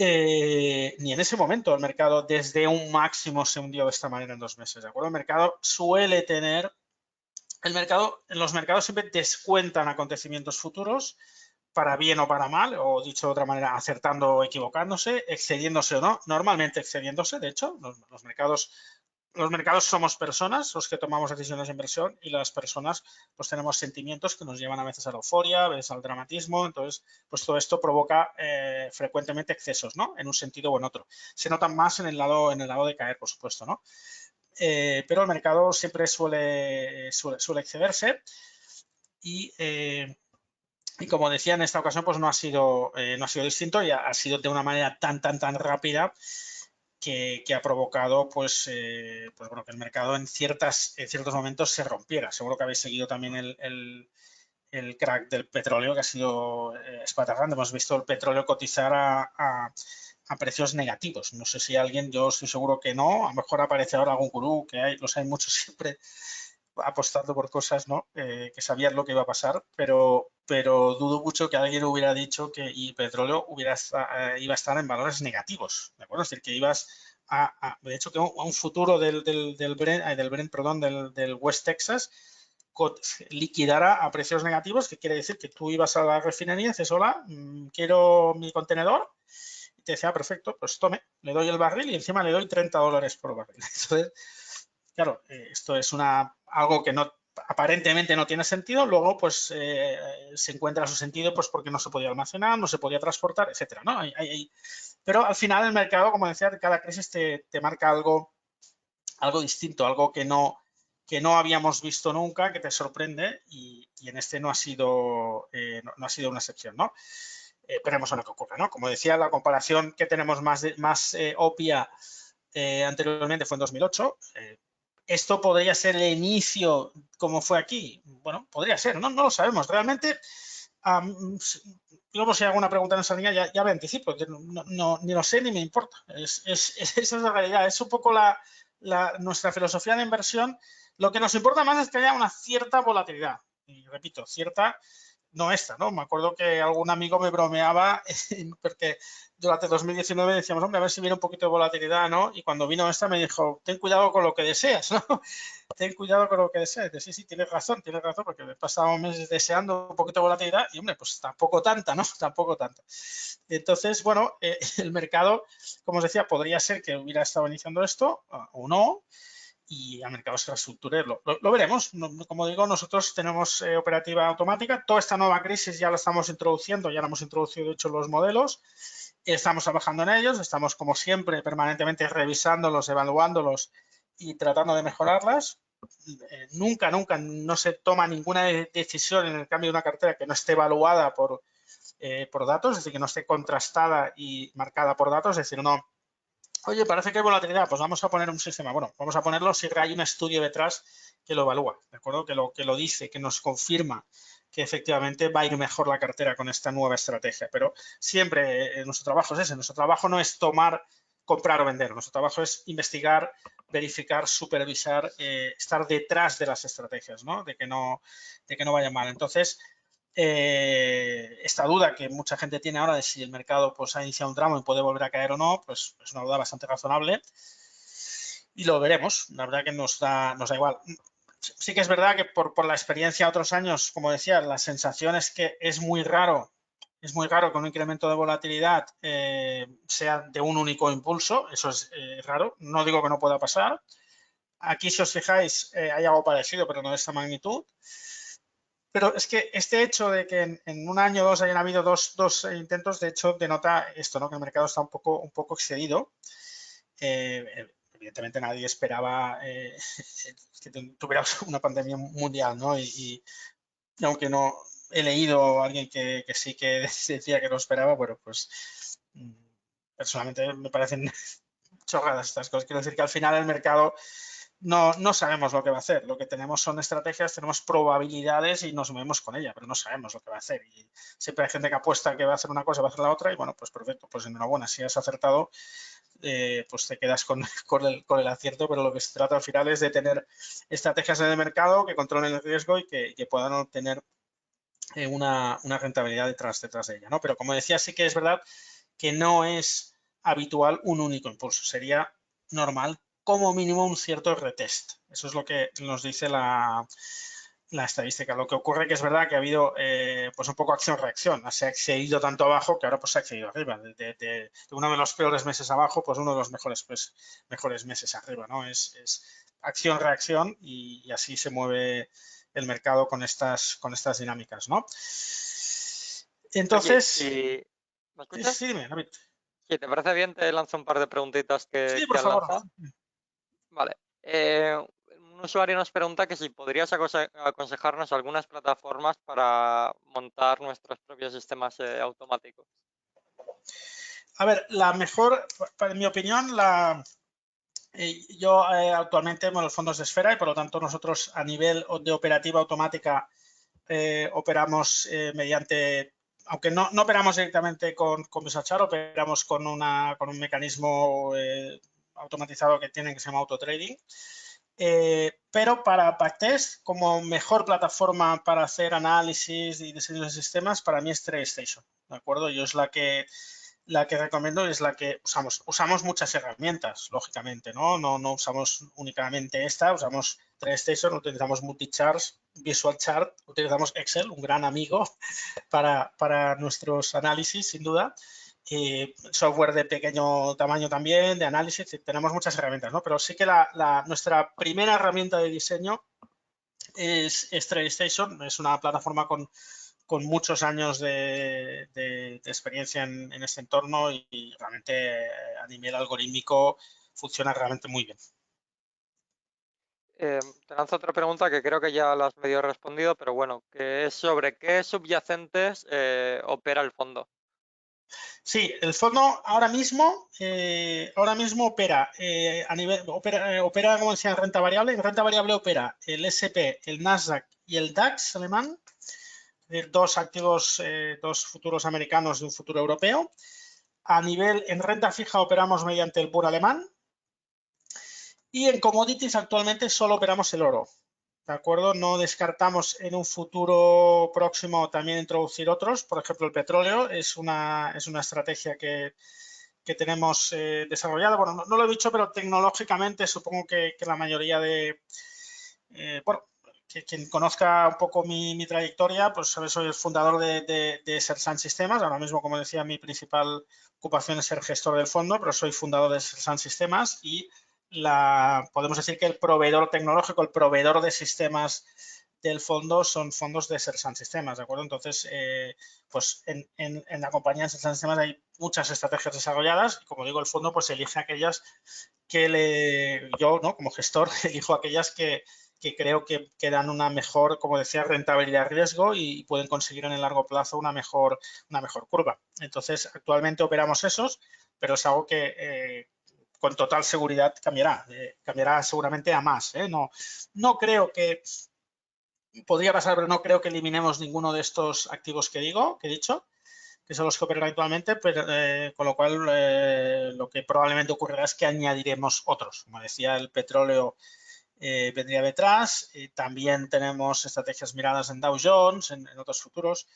Ni en ese momento el mercado desde un máximo se hundió de esta manera en 2 meses, ¿de acuerdo? El mercado suele tener, en los mercados siempre descuentan acontecimientos futuros para bien o para mal, o dicho de otra manera, acertando o equivocándose, excediéndose o no, normalmente excediéndose, de hecho, los mercados somos personas, los que tomamos decisiones de inversión, y las personas pues tenemos sentimientos que nos llevan a veces a la euforia, a veces al dramatismo, entonces pues todo esto provoca frecuentemente excesos, ¿no? En un sentido o en otro. Se notan más en el lado de caer, por supuesto, ¿no? Pero el mercado siempre suele excederse y como decía, en esta ocasión pues no ha sido distinto y ha sido de una manera tan rápida que ha provocado pues bueno, que el mercado en ciertos momentos se rompiera. Seguro que habéis seguido también el crack del petróleo, que ha sido espatarrante. Hemos visto el petróleo cotizar a precios negativos. No sé si alguien, yo estoy seguro que no, a lo mejor aparece ahora algún gurú, los hay muchos siempre apostando por cosas, ¿no? Que sabían lo que iba a pasar, pero dudo mucho que alguien hubiera dicho que el petróleo iba a estar en valores negativos, ¿de acuerdo? Es decir, que ibas de hecho, que un futuro del Brent, perdón, del West Texas liquidara a precios negativos, que quiere decir que tú ibas a la refinería y dices, hola, quiero mi contenedor, y te decía, perfecto, pues tome, le doy el barril y encima le doy $30 por barril. Entonces, claro, esto es algo que aparentemente no tiene sentido, luego pues se encuentra su sentido pues porque no se podía almacenar, no se podía transportar, etcétera, ¿no? Pero al final el mercado, como decía, cada crisis te marca algo distinto, algo que no habíamos visto nunca, que te sorprende y en este no ha sido una excepción, ¿no? Veremos a lo que ocurre, ¿no? Como decía, la comparación que tenemos más obvia anteriormente fue en 2008. ¿Esto podría ser el inicio como fue aquí? Bueno, podría ser, ¿no? No lo sabemos. Realmente, luego si hay alguna pregunta en esa línea, ya me anticipo. Ni lo sé ni me importa. Esa es la realidad. Es un poco nuestra filosofía de inversión. Lo que nos importa más es que haya una cierta volatilidad. Y repito, cierta, no esta, ¿no? Me acuerdo que algún amigo me bromeaba porque durante 2019 decíamos, hombre, a ver si viene un poquito de volatilidad, ¿no? Y cuando vino esta me dijo, ten cuidado con lo que deseas, ¿no? Ten cuidado con lo que deseas. Sí, sí, tienes razón, porque me he pasado meses deseando un poquito de volatilidad y, hombre, pues tampoco tanta, ¿no? Tampoco tanta. Entonces, bueno, el mercado, como os decía, podría ser que hubiera estado iniciando esto o no, y al mercado se reestructure. Lo veremos. Como digo, nosotros tenemos operativa automática. Toda esta nueva crisis ya la estamos introduciendo, ya la hemos introducido, de hecho, los modelos. Estamos trabajando en ellos, estamos, como siempre, permanentemente revisándolos, evaluándolos y tratando de mejorarlas. Nunca no se toma ninguna decisión en el cambio de una cartera que no esté evaluada por datos, es decir, que no esté contrastada y marcada por datos, es decir, no, oye, parece que hay volatilidad, pues vamos a poner un sistema. Bueno, vamos a ponerlo si hay un estudio detrás que lo evalúa, ¿de acuerdo? Que lo dice, que nos confirma que efectivamente va a ir mejor la cartera con esta nueva estrategia. Pero siempre nuestro trabajo es ese. Nuestro trabajo no es comprar o vender. Nuestro trabajo es investigar, verificar, supervisar, estar detrás de las estrategias, ¿no? De que no vaya mal. Entonces, esta duda que mucha gente tiene ahora de si el mercado pues ha iniciado un tramo y puede volver a caer o no, pues es una duda bastante razonable y lo veremos. La verdad que nos da igual. Sí que es verdad que por la experiencia de otros años, como decía, la sensación es que es muy raro que un incremento de volatilidad sea de un único impulso. Eso es raro. No digo que no pueda pasar. Aquí, si os fijáis, hay algo parecido, pero no de esta magnitud. Pero es que este hecho de que en un año o dos hayan habido dos intentos, de hecho, denota esto, ¿no? Que el mercado está un poco excedido. evidentemente nadie esperaba que tuviéramos una pandemia mundial, ¿no? Y aunque no he leído a alguien que sí que decía que lo esperaba, bueno, pues personalmente me parecen chorradas estas cosas. Quiero decir que al final el mercado no sabemos lo que va a hacer. Lo que tenemos son estrategias, tenemos probabilidades y nos movemos con ella, pero no sabemos lo que va a hacer. Y siempre hay gente que apuesta que va a hacer una cosa, va a hacer la otra y bueno, pues perfecto, pues enhorabuena. Si has acertado, pues te quedas con el acierto, pero lo que se trata al final es de tener estrategias en el mercado que controlen el riesgo y que puedan obtener una rentabilidad detrás de ella, ¿no? Pero como decía, sí que es verdad que no es habitual un único impulso. Sería normal como mínimo un cierto retest. Eso es lo que nos dice la estadística. Lo que ocurre que es verdad que ha habido pues un poco acción-reacción. Se ha ido tanto abajo que ahora pues se ha accedido arriba. De uno de los peores meses abajo, pues uno de los mejores meses arriba, ¿no? Es acción-reacción y así se mueve el mercado con estas dinámicas, ¿no? Entonces... Oye, ¿me escuchas? Sí, dime, David. Si te parece bien, te lanzo un par de preguntitas Sí, que por han favor. lanzado. Vale. Un usuario nos pregunta que si podrías aconsejarnos algunas plataformas para montar nuestros propios sistemas automáticos. A ver, la mejor, en mi opinión, yo actualmente tengo los fondos de Esfera y por lo tanto nosotros a nivel de operativa automática operamos mediante, aunque no operamos directamente con VisualChart, operamos con un mecanismo automatizado que tienen que se llama AutoTrading. Pero para backtest, como mejor plataforma para hacer análisis y diseño de sistemas, para mí es TradeStation, ¿de acuerdo? Yo es la que recomiendo, es la que usamos. Usamos muchas herramientas, lógicamente, ¿no? No usamos únicamente esta, usamos TradeStation, utilizamos Multicharts, VisualChart, utilizamos Excel, un gran amigo para nuestros análisis, sin duda. Software de pequeño tamaño también, de análisis, tenemos muchas herramientas, ¿no? Pero sí que nuestra primera herramienta de diseño es TradeStation, es una plataforma con muchos años de experiencia en este entorno y realmente a nivel algorítmico funciona realmente muy bien. Te lanzo otra pregunta que creo que ya la has medio respondido, pero bueno, que es sobre qué subyacentes opera el fondo. Sí, el fondo ahora mismo opera opera como decía en renta variable. En renta variable opera el S&P, el Nasdaq y el DAX alemán, es decir, dos activos, dos futuros americanos y un futuro europeo. En renta fija operamos mediante el BUR alemán y en commodities actualmente solo operamos el oro. ¿De acuerdo? No descartamos en un futuro próximo también introducir otros. Por ejemplo, el petróleo es una estrategia que tenemos desarrollada. Bueno, no lo he dicho, pero tecnológicamente supongo que la mayoría de... bueno, que quien conozca un poco mi trayectoria, pues sabe, soy el fundador de Sersan Sistemas. Ahora mismo, como decía, mi principal ocupación es ser gestor del fondo, pero soy fundador de Sersan Sistemas y podemos decir que el proveedor tecnológico, el proveedor de sistemas del fondo son fondos de Sersan Sistemas, ¿de acuerdo? Entonces, pues en la compañía de Sersan Sistemas hay muchas estrategias desarrolladas y, como digo, el fondo pues elige aquellas que yo, ¿no? Como gestor, elijo aquellas que creo que dan una mejor, como decía, rentabilidad-riesgo y pueden conseguir en el largo plazo una mejor curva. Entonces, actualmente operamos esos, pero es algo que con total seguridad cambiará seguramente a más. No creo que podría pasar, pero no creo que eliminemos ninguno de estos activos que he dicho, que son los que operan actualmente, pero, con lo cual lo que probablemente ocurrirá es que añadiremos otros. Como decía, el petróleo vendría detrás. También tenemos estrategias miradas en Dow Jones, en otros futuros.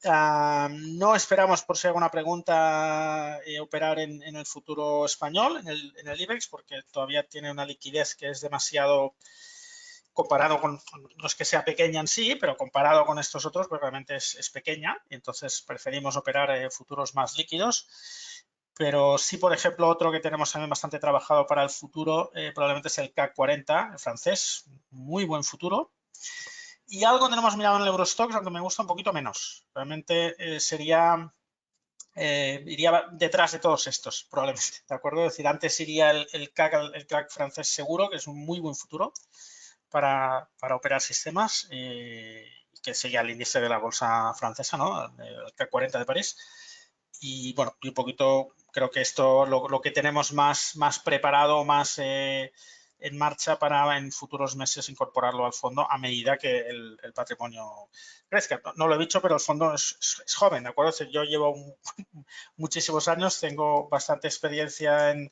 No esperamos, por si hay alguna pregunta, operar en el futuro español, en el IBEX, porque todavía tiene una liquidez que es demasiado comparado no es que sea pequeña en sí, pero comparado con estos otros, pues realmente es pequeña. Y entonces preferimos operar futuros más líquidos. Pero sí, por ejemplo, otro que tenemos también bastante trabajado para el futuro probablemente es el CAC 40, el francés, muy buen futuro. Y algo tenemos mirado en el Eurostoxx, aunque me gusta un poquito menos. Realmente sería iría detrás de todos estos, probablemente, ¿de acuerdo? Es decir, antes iría el CAC francés seguro, que es un muy buen futuro para operar sistemas, que sería el índice de la bolsa francesa, ¿no? El CAC 40 de París. Y bueno, y un poquito creo que esto lo que tenemos más preparado, más en marcha para en futuros meses incorporarlo al fondo a medida que el patrimonio crezca. No lo he dicho, pero el fondo es joven, ¿de acuerdo? Yo llevo muchísimos años, tengo bastante experiencia en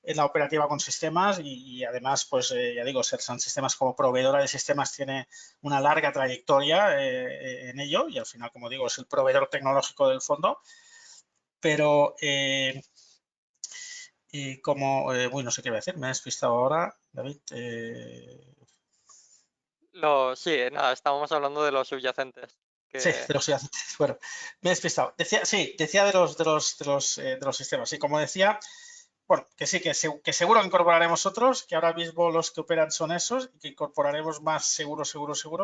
la operativa con sistemas y además, pues ya digo, Sersan Sistemas como proveedora de sistemas tiene una larga trayectoria en ello y al final, como digo, es el proveedor tecnológico del fondo. Pero como, no sé qué voy a decir, me he despistado ahora, David. Sí, nada, estábamos hablando de los subyacentes. Sí, de los subyacentes. Bueno, me he despistado. Decía de los sistemas. Sí, como decía, bueno, que sí, que seguro que incorporaremos otros, que ahora mismo los que operan son esos, y que incorporaremos más seguro,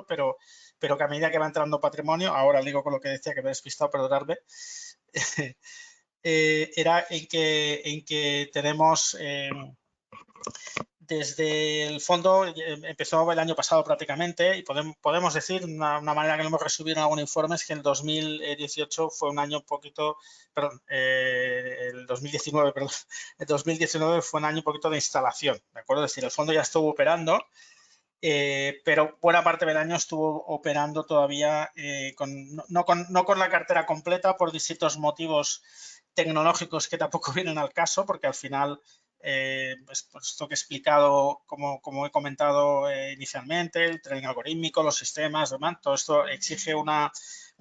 pero que a medida que va entrando patrimonio, ahora digo con lo que decía que me he despistado, perdonadme, era en que tenemos desde el fondo, empezó el año pasado prácticamente y podemos decir, una manera que lo hemos resumido en algún informe es que el 2018 fue un año un poquito, perdón, el 2019, perdón, el 2019 fue un año un poquito de instalación, ¿de acuerdo? Es decir, el fondo ya estuvo operando, pero buena parte del año estuvo operando todavía no con la cartera completa por distintos motivos tecnológicos que tampoco vienen al caso, porque al final, pues esto que he explicado, como he comentado inicialmente, el trading algorítmico, los sistemas, demás, todo esto exige un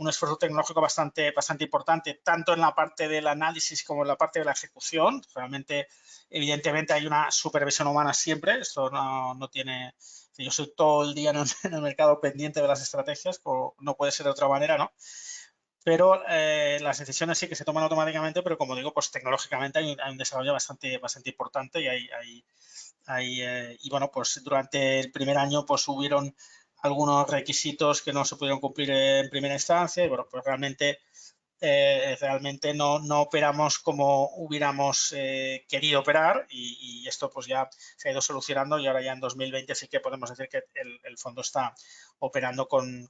esfuerzo tecnológico bastante importante, tanto en la parte del análisis como en la parte de la ejecución. Realmente, evidentemente, hay una supervisión humana siempre, esto no tiene... Yo soy todo el día en el mercado pendiente de las estrategias, no puede ser de otra manera, ¿no? Pero las decisiones sí que se toman automáticamente, pero como digo, pues tecnológicamente hay un desarrollo bastante importante y bueno, pues durante el primer año pues hubieron algunos requisitos que no se pudieron cumplir en primera instancia y bueno, pues realmente no operamos como hubiéramos querido operar y esto pues ya se ha ido solucionando y ahora ya en 2020 sí que podemos decir que el fondo está operando con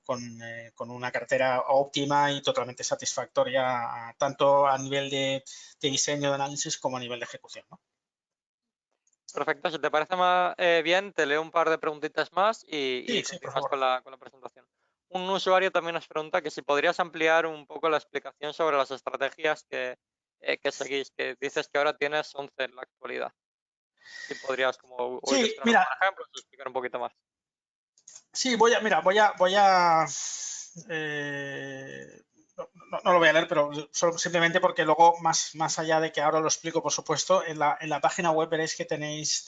una cartera óptima y totalmente satisfactoria tanto a nivel de diseño de análisis como a nivel de ejecución, ¿no? Perfecto, si te parece bien, te leo un par de preguntitas más y Sí, por continúas favor. con la presentación. Un usuario también nos pregunta que si podrías ampliar un poco la explicación sobre las estrategias que seguís, que dices que ahora tienes 11 en la actualidad. Si podrías como o Sí, ilustrar mira, con ejemplos o explicar un poquito más. sí, voy a no lo voy a leer, pero solo simplemente porque luego, más allá de que ahora lo explico, por supuesto, en la página web veréis que tenéis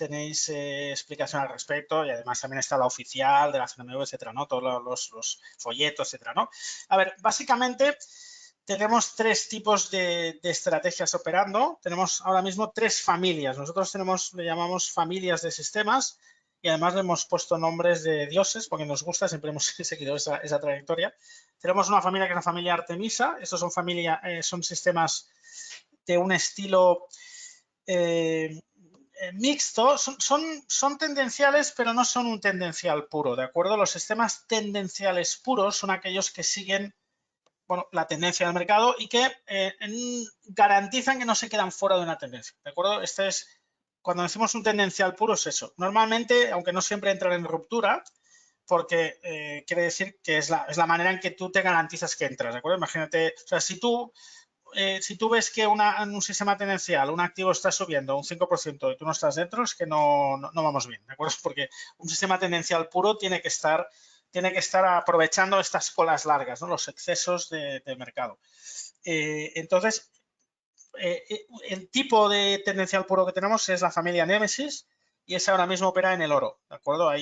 explicación al respecto y además también está la oficial de la CNMV, etcétera, ¿no? Todos los folletos, etcétera, ¿no? A ver, básicamente tenemos tres tipos de estrategias operando. Tenemos ahora mismo tres familias. Nosotros le llamamos familias de sistemas y además le hemos puesto nombres de dioses porque nos gusta, siempre hemos seguido esa trayectoria. Tenemos una familia que es la familia Artemisa. Estos son sistemas de un estilo mixto. Son tendenciales, pero no son un tendencial puro, ¿de acuerdo? Los sistemas tendenciales puros son aquellos que siguen la tendencia del mercado y que garantizan que no se quedan fuera de una tendencia, ¿de acuerdo? Cuando decimos un tendencial puro es eso. Normalmente, aunque no siempre entran en ruptura, porque quiere decir que es la manera en que tú te garantizas que entras, ¿de acuerdo? Imagínate, o sea, si tú ves que en un sistema tendencial un activo está subiendo un 5% y tú no estás dentro, es que no vamos bien, ¿de acuerdo? Porque un sistema tendencial puro tiene que estar aprovechando estas colas largas, ¿no? Los excesos del mercado. Entonces, el tipo de tendencial puro que tenemos es la familia Nemesis y esa ahora mismo opera en el oro, ¿de acuerdo?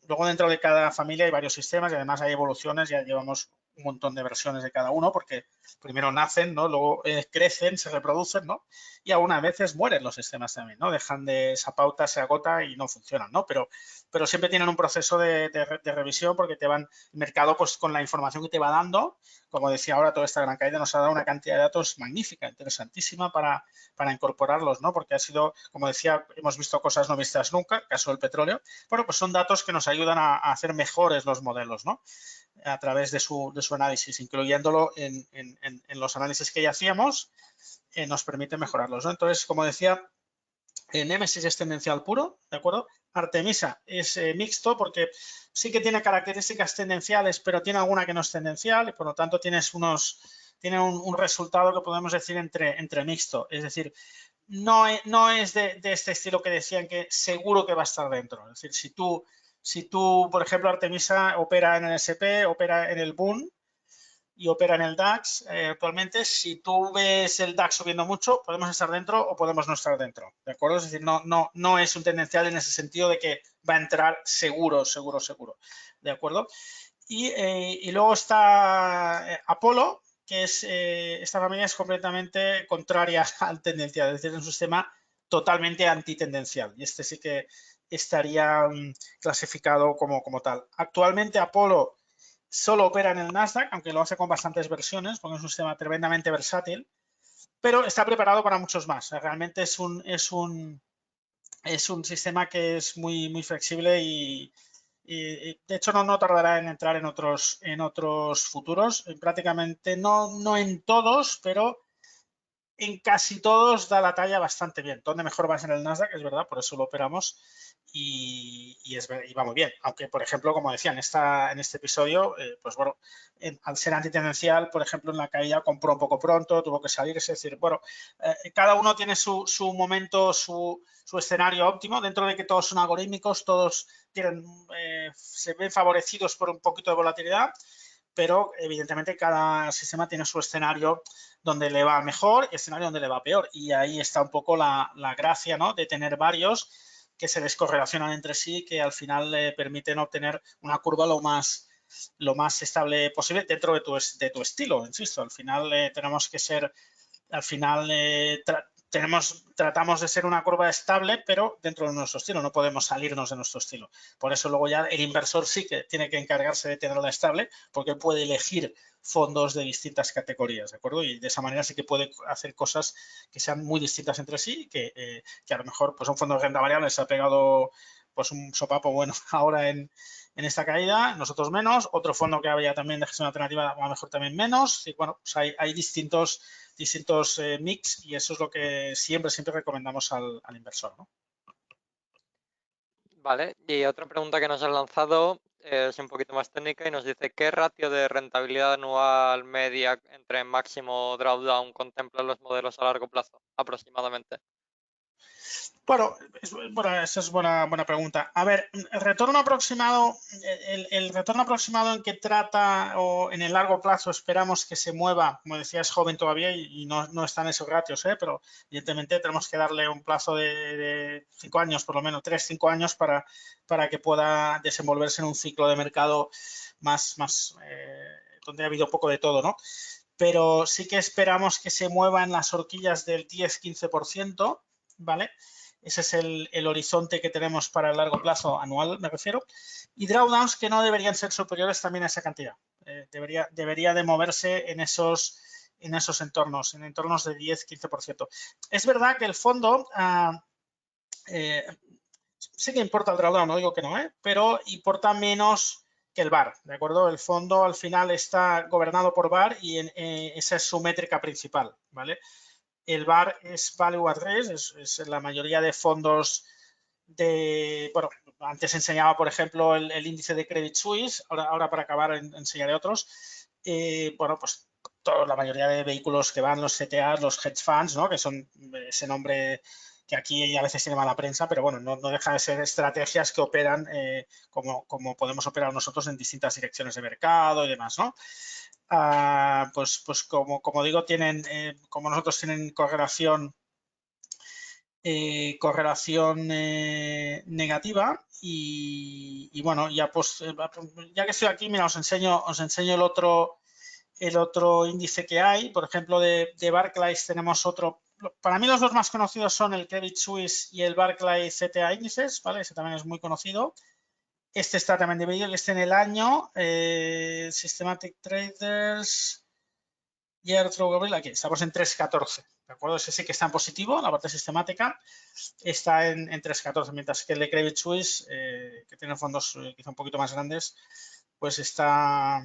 Luego dentro de cada familia hay varios sistemas y además hay evoluciones, ya llevamos un montón de versiones de cada uno, porque primero nacen, ¿no? Luego crecen, se reproducen, ¿no? Y algunas veces mueren los sistemas también, ¿no? Dejan de, esa pauta se agota y no funcionan, ¿no? Pero siempre tienen un proceso de revisión, porque te van, el mercado, pues con la información que te va dando, como decía ahora, toda esta gran caída nos ha dado una cantidad de datos magnífica, interesantísima para incorporarlos, ¿no? Porque ha sido, como decía, hemos visto cosas no vistas nunca, caso del petróleo. Bueno, pues son datos que nos ayudan a hacer mejores los modelos, ¿no? A través de su análisis, incluyéndolo en los análisis que ya hacíamos, nos permite mejorarlos, ¿no? Entonces, como decía, Nemesis es tendencial puro, ¿de acuerdo? Artemisa es mixto, porque sí que tiene características tendenciales, pero tiene alguna que no es tendencial, y por lo tanto tiene un resultado que podemos decir entre mixto. Es decir, no es de este estilo que decían que seguro que va a estar dentro. Es decir, si tú, por ejemplo, Artemisa opera en el SP, opera en el Bund y opera en el DAX, actualmente, si tú ves el DAX subiendo mucho, podemos estar dentro o podemos no estar dentro, ¿de acuerdo? Es decir, no es un tendencial en ese sentido de que va a entrar seguro, ¿de acuerdo? Y luego está Apolo, que es, esta familia es completamente contraria al tendencial, es decir, es un sistema totalmente antitendencial, y este sí que estaría clasificado como tal. Actualmente Apolo solo opera en el Nasdaq, aunque lo hace con bastantes versiones, porque es un sistema tremendamente versátil, pero está preparado para muchos más. Realmente es un sistema que es muy flexible y de hecho no tardará en entrar en otros futuros. Prácticamente no en todos, pero en casi todos da la talla bastante bien. Donde mejor va en el Nasdaq, es verdad, por eso lo operamos y va muy bien. Aunque, por ejemplo, como decía en este episodio, pues bueno, al ser antitendencial, por ejemplo, en la caída compró un poco pronto, tuvo que salir. Es decir, bueno, cada uno tiene su momento, su escenario óptimo, dentro de que todos son algorítmicos, todos se ven favorecidos por un poquito de volatilidad, pero evidentemente cada sistema tiene su escenario donde le va mejor y escenario donde le va peor. Y ahí está un poco la gracia, ¿no?, de tener varios que se descorrelacionan entre sí, que al final le permiten obtener una curva lo más estable posible dentro de tu estilo. Insisto, al final tenemos que ser, tratamos de ser una curva estable, pero dentro de nuestro estilo, no podemos salirnos de nuestro estilo. Por eso luego ya el inversor sí que tiene que encargarse de tenerla estable, porque él puede elegir fondos de distintas categorías, ¿de acuerdo? Y de esa manera sí que puede hacer cosas que sean muy distintas entre sí, que a lo mejor pues un fondo de renta variable se ha pegado pues un sopapo bueno ahora en esta caída, nosotros menos, otro fondo que había también de gestión alternativa a lo mejor también menos, y bueno, pues hay distintos mix, y eso es lo que siempre recomendamos al inversor, ¿no? Vale, y otra pregunta que nos han lanzado es un poquito más técnica y nos dice: ¿qué ratio de rentabilidad anual media entre máximo drawdown contemplan los modelos a largo plazo aproximadamente? Bueno, esa es buena pregunta. A ver, el retorno aproximado, el retorno aproximado en que trata, o en el largo plazo esperamos que se mueva, como decía, es joven todavía y no están esos ratios, pero evidentemente tenemos que darle un plazo de 5 años, por lo menos 3-5 años, para que pueda desenvolverse en un ciclo de mercado más donde ha habido un poco de todo, ¿no? Pero sí que esperamos que se mueva en las horquillas del 10-15%, ¿vale? Ese es el horizonte que tenemos para el largo plazo anual, me refiero. Y drawdowns que no deberían ser superiores también a esa cantidad. Debería de moverse en esos entornos, en entornos de 10-15%. Es verdad que el fondo sí que importa el drawdown, no digo que no, pero importa menos que el VaR, ¿de acuerdo? El fondo al final está gobernado por VaR y esa es su métrica principal, ¿vale? El VaR es Value at Risk, es la mayoría de fondos bueno, antes enseñaba, por ejemplo, el índice de Credit Suisse, ahora para acabar enseñaré otros. Bueno, pues la mayoría de vehículos que van, los CTAs, los hedge funds, ¿no?, que son ese nombre que aquí a veces tiene mala prensa, pero bueno, no deja de ser estrategias que operan como podemos operar nosotros en distintas direcciones de mercado y demás, ¿no? Pues como digo, como nosotros tienen correlación negativa y bueno, ya que estoy aquí, mira, os enseño el otro el otro índice que hay. Por ejemplo, de Barclays tenemos otro. Para mí los dos más conocidos son el Credit Suisse y el Barclays CTA índices, ¿vale? Ese también es muy conocido. Este está también dividido, este en el año, Systematic Traders, Year Through Gabriel, aquí estamos en 3.14, ¿de acuerdo? Ese sí que está en positivo, la parte sistemática está en 3.14, mientras que el de Credit Suisse, que tiene fondos quizá un poquito más grandes, pues está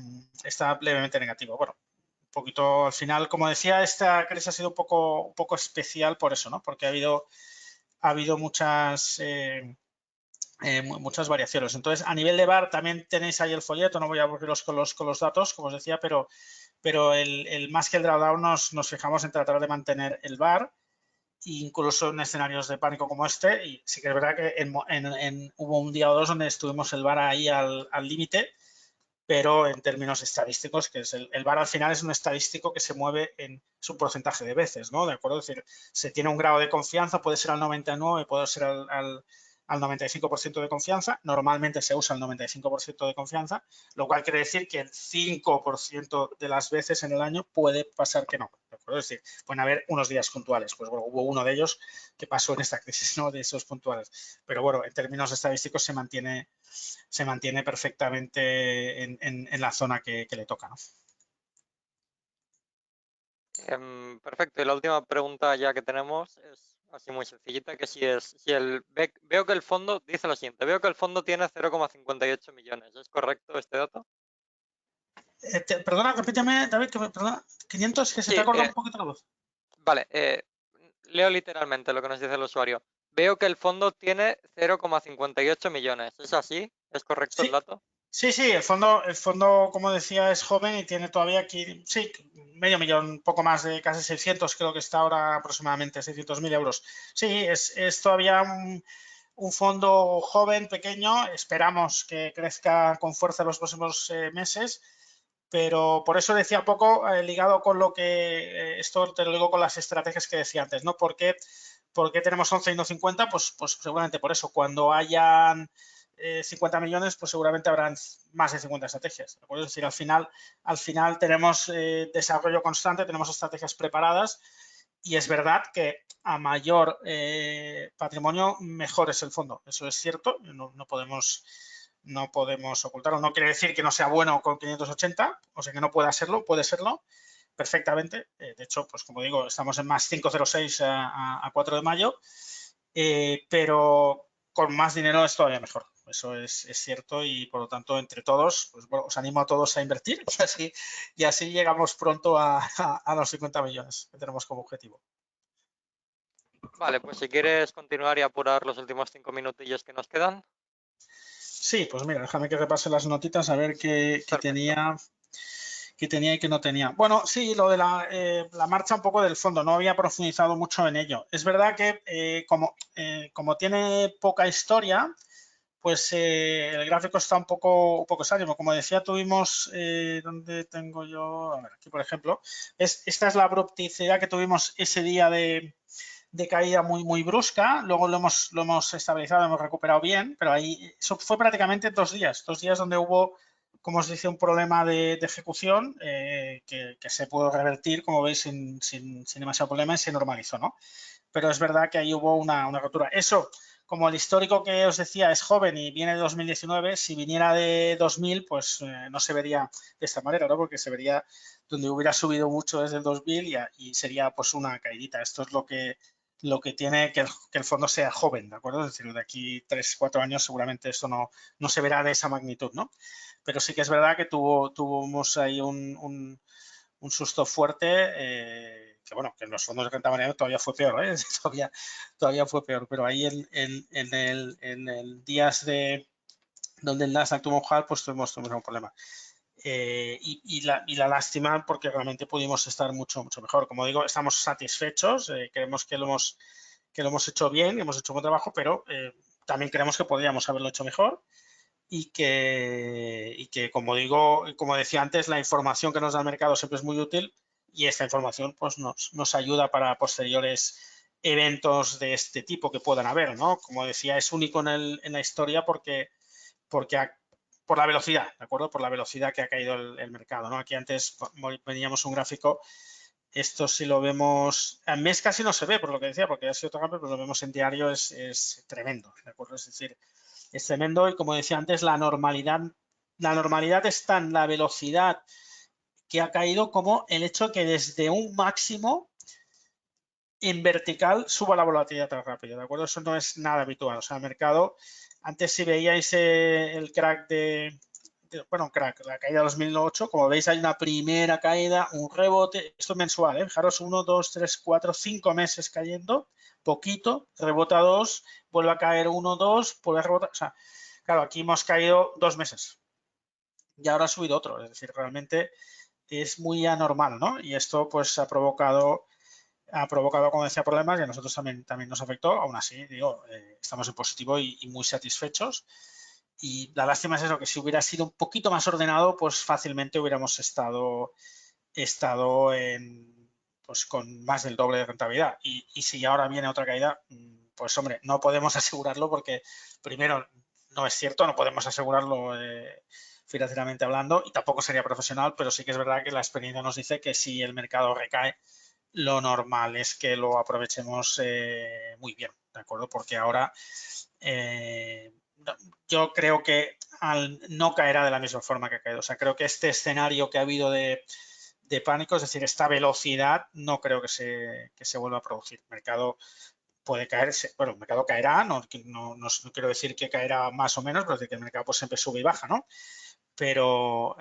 levemente negativo. Bueno, un poquito al final, como decía, esta crisis ha sido un poco especial por eso, ¿no? Porque ha habido muchas variaciones. Entonces, a nivel de VAR también tenéis ahí el folleto, no voy a aburriros con los datos, como os decía, pero más que el drawdown nos fijamos en tratar de mantener el VAR, incluso en escenarios de pánico como este, y sí que es verdad que hubo un día o dos donde estuvimos el VAR ahí al límite, pero en términos estadísticos, que es el VAR al final es un estadístico que se mueve en su porcentaje de veces, ¿no? ¿De acuerdo? Es decir, se tiene un grado de confianza, puede ser al 99, puede ser al 95% de confianza, normalmente se usa el 95% de confianza, lo cual quiere decir que el 5% de las veces en el año puede pasar que no, ¿de acuerdo? Es decir, pueden haber unos días puntuales, pues bueno, hubo uno de ellos que pasó en esta crisis, ¿no? De esos puntuales, pero bueno, en términos estadísticos se mantiene perfectamente en la zona que le toca, ¿no? Perfecto. Y la última pregunta ya que tenemos es así muy sencillita, que veo que el fondo, dice lo siguiente, veo que el fondo tiene 0,58 millones. ¿Es correcto este dato? Perdona, repíteme, David, perdona, 500, que se te ha cortado un poquito la voz. Vale, leo literalmente lo que nos dice el usuario. Veo que el fondo tiene 0,58 millones. ¿Es así? ¿Es correcto el dato? Sí, el fondo, como decía, es joven y tiene todavía aquí, sí, medio millón, poco más de casi 600, creo que está ahora aproximadamente 600.000 euros. Sí, es todavía un fondo joven, pequeño, esperamos que crezca con fuerza en los próximos meses, pero por eso decía poco, ligado con lo que, esto te lo digo con las estrategias que decía antes, ¿no? ¿Por qué tenemos 11 y no 50? Pues seguramente por eso, cuando hayan 50 millones, pues seguramente habrán más de 50 estrategias. ¿De acuerdo? Es decir, al final tenemos desarrollo constante, tenemos estrategias preparadas y es verdad que a mayor patrimonio, mejor es el fondo. Eso es cierto, no podemos ocultarlo. No quiere decir que no sea bueno con 580, o sea que no pueda serlo, puede serlo perfectamente. De hecho, pues como digo, estamos en más 5,06 a 4 de mayo, pero con más dinero es todavía mejor. Eso es cierto y por lo tanto entre todos, pues bueno, os animo a todos a invertir y así llegamos pronto a los 50 millones que tenemos como objetivo. Vale, pues si quieres continuar y apurar los últimos 5 minutillos que nos quedan. Sí, pues mira, déjame que repase las notitas a ver qué tenía y qué no tenía. Bueno, sí, lo de la marcha un poco del fondo, no había profundizado mucho en ello. Es verdad que como tiene poca historia, pues el gráfico está un poco extraño. Como decía, tuvimos, ¿dónde tengo yo? A ver, aquí por ejemplo, esta es la abrupticidad que tuvimos ese día de caída muy brusca, luego lo hemos estabilizado, hemos recuperado bien, pero ahí eso fue prácticamente 2 días donde hubo, como os dice, un problema de ejecución que se pudo revertir, como veis, sin demasiado problema y se normalizó, ¿no? Pero es verdad que ahí hubo una rotura. Eso, como el histórico que os decía es joven y viene de 2019, si viniera de 2000, pues no se vería de esta manera, ¿no? Porque se vería donde hubiera subido mucho desde el 2000 y sería pues una caidita. Esto es lo que tiene que el fondo sea joven, ¿de acuerdo? Es decir, de aquí 3, 4 años seguramente esto no se verá de esa magnitud, ¿no? Pero sí que es verdad que tuvimos ahí un susto fuerte, que bueno, que en los fondos de renta variable todavía fue peor, ¿eh? todavía fue peor, pero ahí en el días donde el Nasdaq tuvo un halt, pues tuvimos un problema. Y la lástima porque realmente pudimos estar mucho mejor. Como digo, estamos satisfechos, creemos que lo hemos hecho bien, hemos hecho un buen trabajo, pero también creemos que podríamos haberlo hecho mejor y que como digo, como decía antes, la información que nos da el mercado siempre es muy útil y esta información pues nos ayuda para posteriores eventos de este tipo que puedan haber, ¿no? Como decía, es único en la historia porque por la velocidad, ¿de acuerdo? Por la velocidad que ha caído el mercado, ¿no? Aquí antes veníamos un gráfico, esto si lo vemos, al mes casi no se ve, por lo que decía, porque ha sido otro cambio, pero lo vemos en diario, es tremendo, ¿de acuerdo? Es decir, es tremendo y como decía antes, la normalidad está en la velocidad que ha caído como el hecho que desde un máximo en vertical suba la volatilidad tan rápido, ¿de acuerdo? Eso no es nada habitual. O sea, el mercado, antes si veíais el crack la caída de 2008, como veis hay una primera caída, un rebote, esto es mensual, fijaros, 1, 2, 3, 4, 5 meses cayendo, poquito, rebota 2, vuelve a caer 1, 2, vuelve a rebotar, o sea, claro, aquí hemos caído 2 meses y ahora ha subido otro, es decir, realmente es muy anormal, ¿no? Y esto pues ha provocado, como decía, problemas y a nosotros también nos afectó. Aún así, digo, estamos en positivo y muy satisfechos. Y la lástima es eso, que si hubiera sido un poquito más ordenado, pues fácilmente hubiéramos estado pues con más del doble de rentabilidad. Y si ahora viene otra caída, pues hombre, no podemos asegurarlo porque primero no es cierto, no podemos asegurarlo financieramente hablando y tampoco sería profesional, pero sí que es verdad que la experiencia nos dice que si el mercado recae, lo normal es que lo aprovechemos muy bien, ¿de acuerdo? Porque ahora yo creo que no caerá de la misma forma que ha caído. O sea, creo que este escenario que ha habido de pánico, es decir, esta velocidad, no creo que se vuelva a producir. El mercado puede caerse, bueno, el mercado caerá, no quiero decir que caerá más o menos, pero es decir, que el mercado pues siempre sube y baja, ¿no? Pero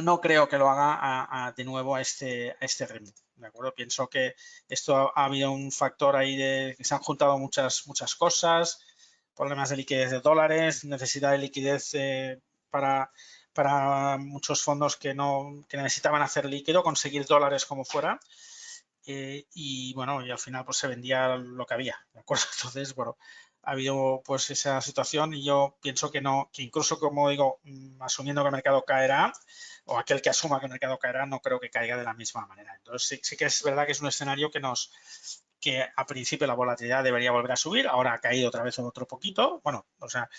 no creo que lo haga de nuevo a este ritmo, ¿de acuerdo? Pienso que esto ha habido un factor ahí de que se han juntado muchas cosas, problemas de liquidez de dólares, necesidad de liquidez para muchos fondos que necesitaban hacer líquido, conseguir dólares como fuera. Y bueno, y al final pues se vendía lo que había, ¿de acuerdo? Entonces, bueno, ha habido pues esa situación y yo pienso que no, que incluso como digo, asumiendo que el mercado caerá, o aquel que asuma que el mercado caerá, no creo que caiga de la misma manera. Entonces sí que es verdad que es un escenario que a principio la volatilidad debería volver a subir, ahora ha caído otra vez otro poquito, bueno, o sea,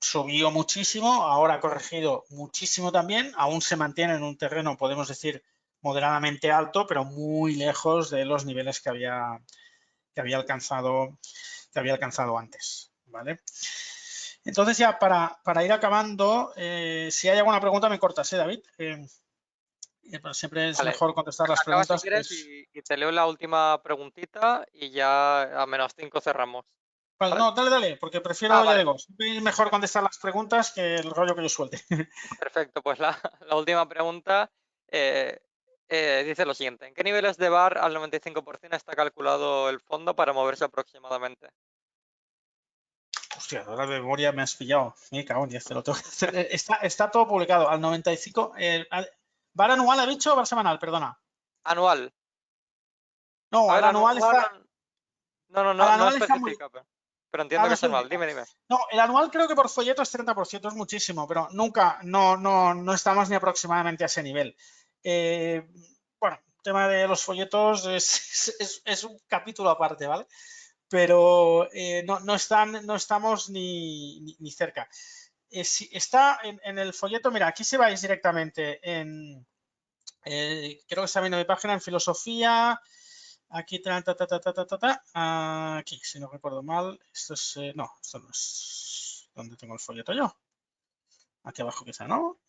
subió muchísimo, ahora ha corregido muchísimo también, aún se mantiene en un terreno, podemos decir, moderadamente alto, pero muy lejos de los niveles que había alcanzado antes, ¿vale? Entonces ya para ir acabando, si hay alguna pregunta me cortas, David? Pero siempre es Vale, mejor contestar las acaba si preguntas. quieres Pues, y te leo la última preguntita y ya a -5 cerramos. vale, ¿Vale? no, dale, porque prefiero, ya Vale, digo, siempre es mejor contestar las preguntas que el rollo que yo suelte. perfecto. Pues la última pregunta dice lo siguiente. ¿En qué niveles de VAR al 95% está calculado el fondo para moverse aproximadamente? Hostia, ahora de memoria me has pillado. Me cago en 10, te lo tengo que hacer. Está todo publicado al 95. ¿VAR anual ha dicho o VAR semanal? Perdona. Anual. No, A al ver, anual está. Al no anual está muy. especifica, pero entiendo No que es anual. especifica. Dime, dime. No, el anual creo que por folleto es 30%, es muchísimo, pero nunca, no estamos ni aproximadamente a ese nivel. Bueno, el tema de los folletos es un capítulo aparte, ¿vale? Pero no estamos ni cerca. Si está en el folleto, mira, aquí se vais directamente creo que está viendo mi página en filosofía, aquí, aquí, si no recuerdo mal, esto es, no, esto no es, ¿dónde tengo el folleto yo? Aquí abajo quizá, ¿no?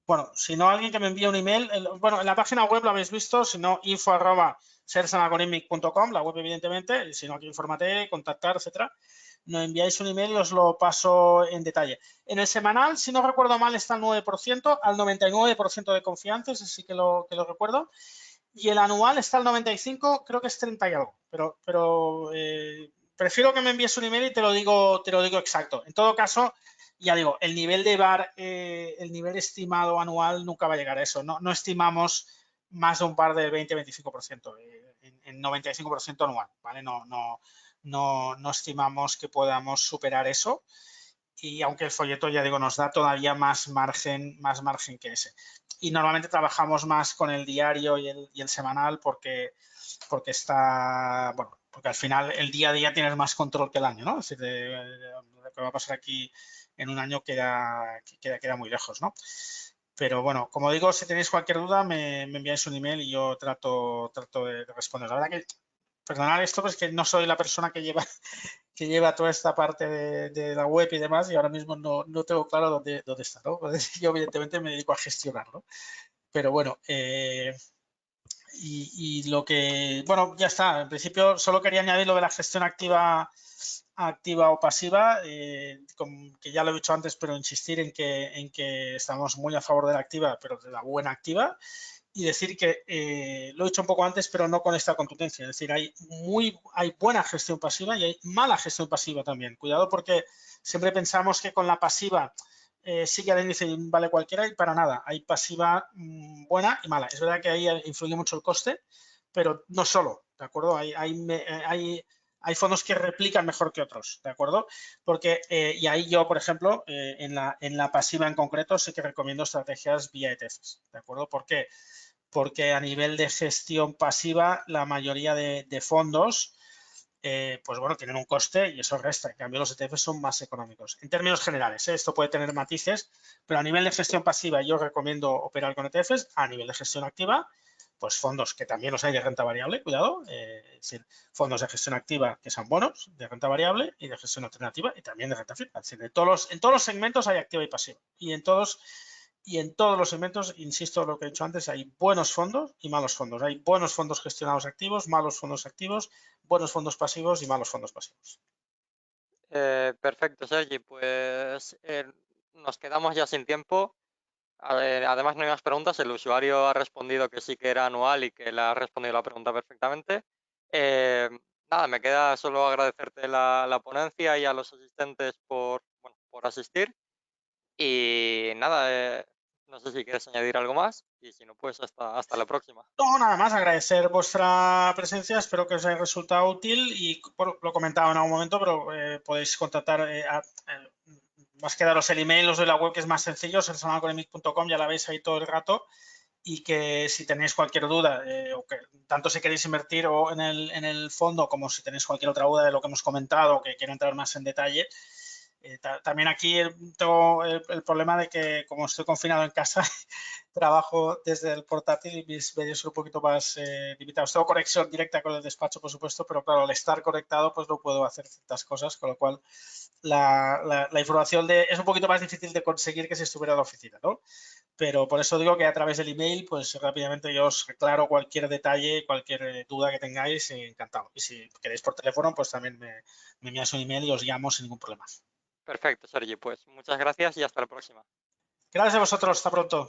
Bueno, si no, alguien que me envíe un email, bueno, en la página web lo habéis visto, si no, info@sersanalgorithmic.com, la web evidentemente, si no, aquí infórmate, contactar, etcétera. Nos enviáis un email y os lo paso en detalle. En el semanal, si no recuerdo mal, está al 9%, al 99% de confianza, ese sí que lo recuerdo. Y el anual está al 95, creo que es 30 y algo, pero prefiero que me envíes un email y te lo digo exacto. En todo caso, ya digo, el nivel de VAR, el nivel estimado anual nunca va a llegar a eso. No estimamos más de un VAR del 20-25%, en 95% anual, ¿vale? No estimamos que podamos superar eso. y aunque el folleto, ya digo, nos da todavía más margen que ese. Y normalmente trabajamos más con el diario y el semanal porque está, bueno, porque al final el día a día tienes más control que el año, ¿no? Es decir, lo que va a pasar aquí en un año queda muy lejos, ¿no? Pero bueno, como digo, si tenéis cualquier duda, me enviáis un email y yo trato de responder. La verdad que, perdonad esto, pues que no soy la persona que lleva toda esta parte de la web y demás, y ahora mismo no tengo claro dónde está, ¿no? Yo evidentemente me dedico a gestionarlo. Pero bueno, y lo que, bueno, ya está. En principio solo quería añadir lo de la gestión activa o pasiva, que ya lo he dicho antes, pero insistir en que estamos muy a favor de la activa, pero de la buena activa. Y decir que, lo he dicho un poco antes, pero no con esta contundencia. Es decir, hay buena gestión pasiva y hay mala gestión pasiva también. Cuidado porque siempre pensamos que con la pasiva sigue el índice y vale cualquiera, y para nada. Hay pasiva buena y mala. Es verdad que ahí influye mucho el coste, pero no solo, ¿de acuerdo? Hay fondos que replican mejor que otros, ¿de acuerdo? Porque, y ahí yo, por ejemplo, en la pasiva en concreto, sí que recomiendo estrategias vía ETFs, ¿de acuerdo? ¿Por qué? Porque a nivel de gestión pasiva, la mayoría de fondos, pues bueno, tienen un coste y eso resta. En cambio, los ETFs son más económicos. En términos generales, esto puede tener matices, pero a nivel de gestión pasiva yo recomiendo operar con ETFs. A nivel de gestión activa, pues fondos que también los hay de renta variable, cuidado, es decir, fondos de gestión activa que son bonos de renta variable y de gestión alternativa y también de renta fija. Es decir, en todos los segmentos hay activa y pasiva. Y en todos los segmentos, insisto en lo que he dicho antes, hay buenos fondos y malos fondos. Hay buenos fondos gestionados activos, malos fondos activos, buenos fondos pasivos y malos fondos pasivos. Perfecto, Sergi. Pues nos quedamos ya sin tiempo. Además, no hay más preguntas. El usuario ha respondido que sí que era anual y que le ha respondido la pregunta perfectamente. Eh, Nada, me queda solo agradecerte la ponencia y a los asistentes por asistir. Y nada, no sé si quieres añadir algo más y si no, pues hasta la próxima. No, nada más, agradecer vuestra presencia, espero que os haya resultado útil y bueno, lo comentaba en algún momento, pero podéis contactar, más que daros el email, os doy la web que es más sencillo, sersanalconemic.com, ya la veis ahí todo el rato, y que si tenéis cualquier duda, o que tanto si queréis invertir o en el fondo, como si tenéis cualquier otra duda de lo que hemos comentado o que quiero entrar más en detalle. También aquí tengo el problema de que como estoy confinado en casa, trabajo desde el portátil y mis medios son un poquito más limitados. Tengo conexión directa con el despacho, por supuesto, pero claro, al estar conectado pues no puedo hacer ciertas cosas, con lo cual la información es un poquito más difícil de conseguir que si estuviera en la oficina, ¿no? Pero por eso digo que a través del email, pues rápidamente yo os aclaro cualquier detalle, cualquier duda que tengáis, encantado. Y si queréis por teléfono, pues también me enviáis un email y os llamo sin ningún problema. Perfecto, Sergi. Pues muchas gracias y hasta la próxima. Gracias a vosotros, hasta pronto.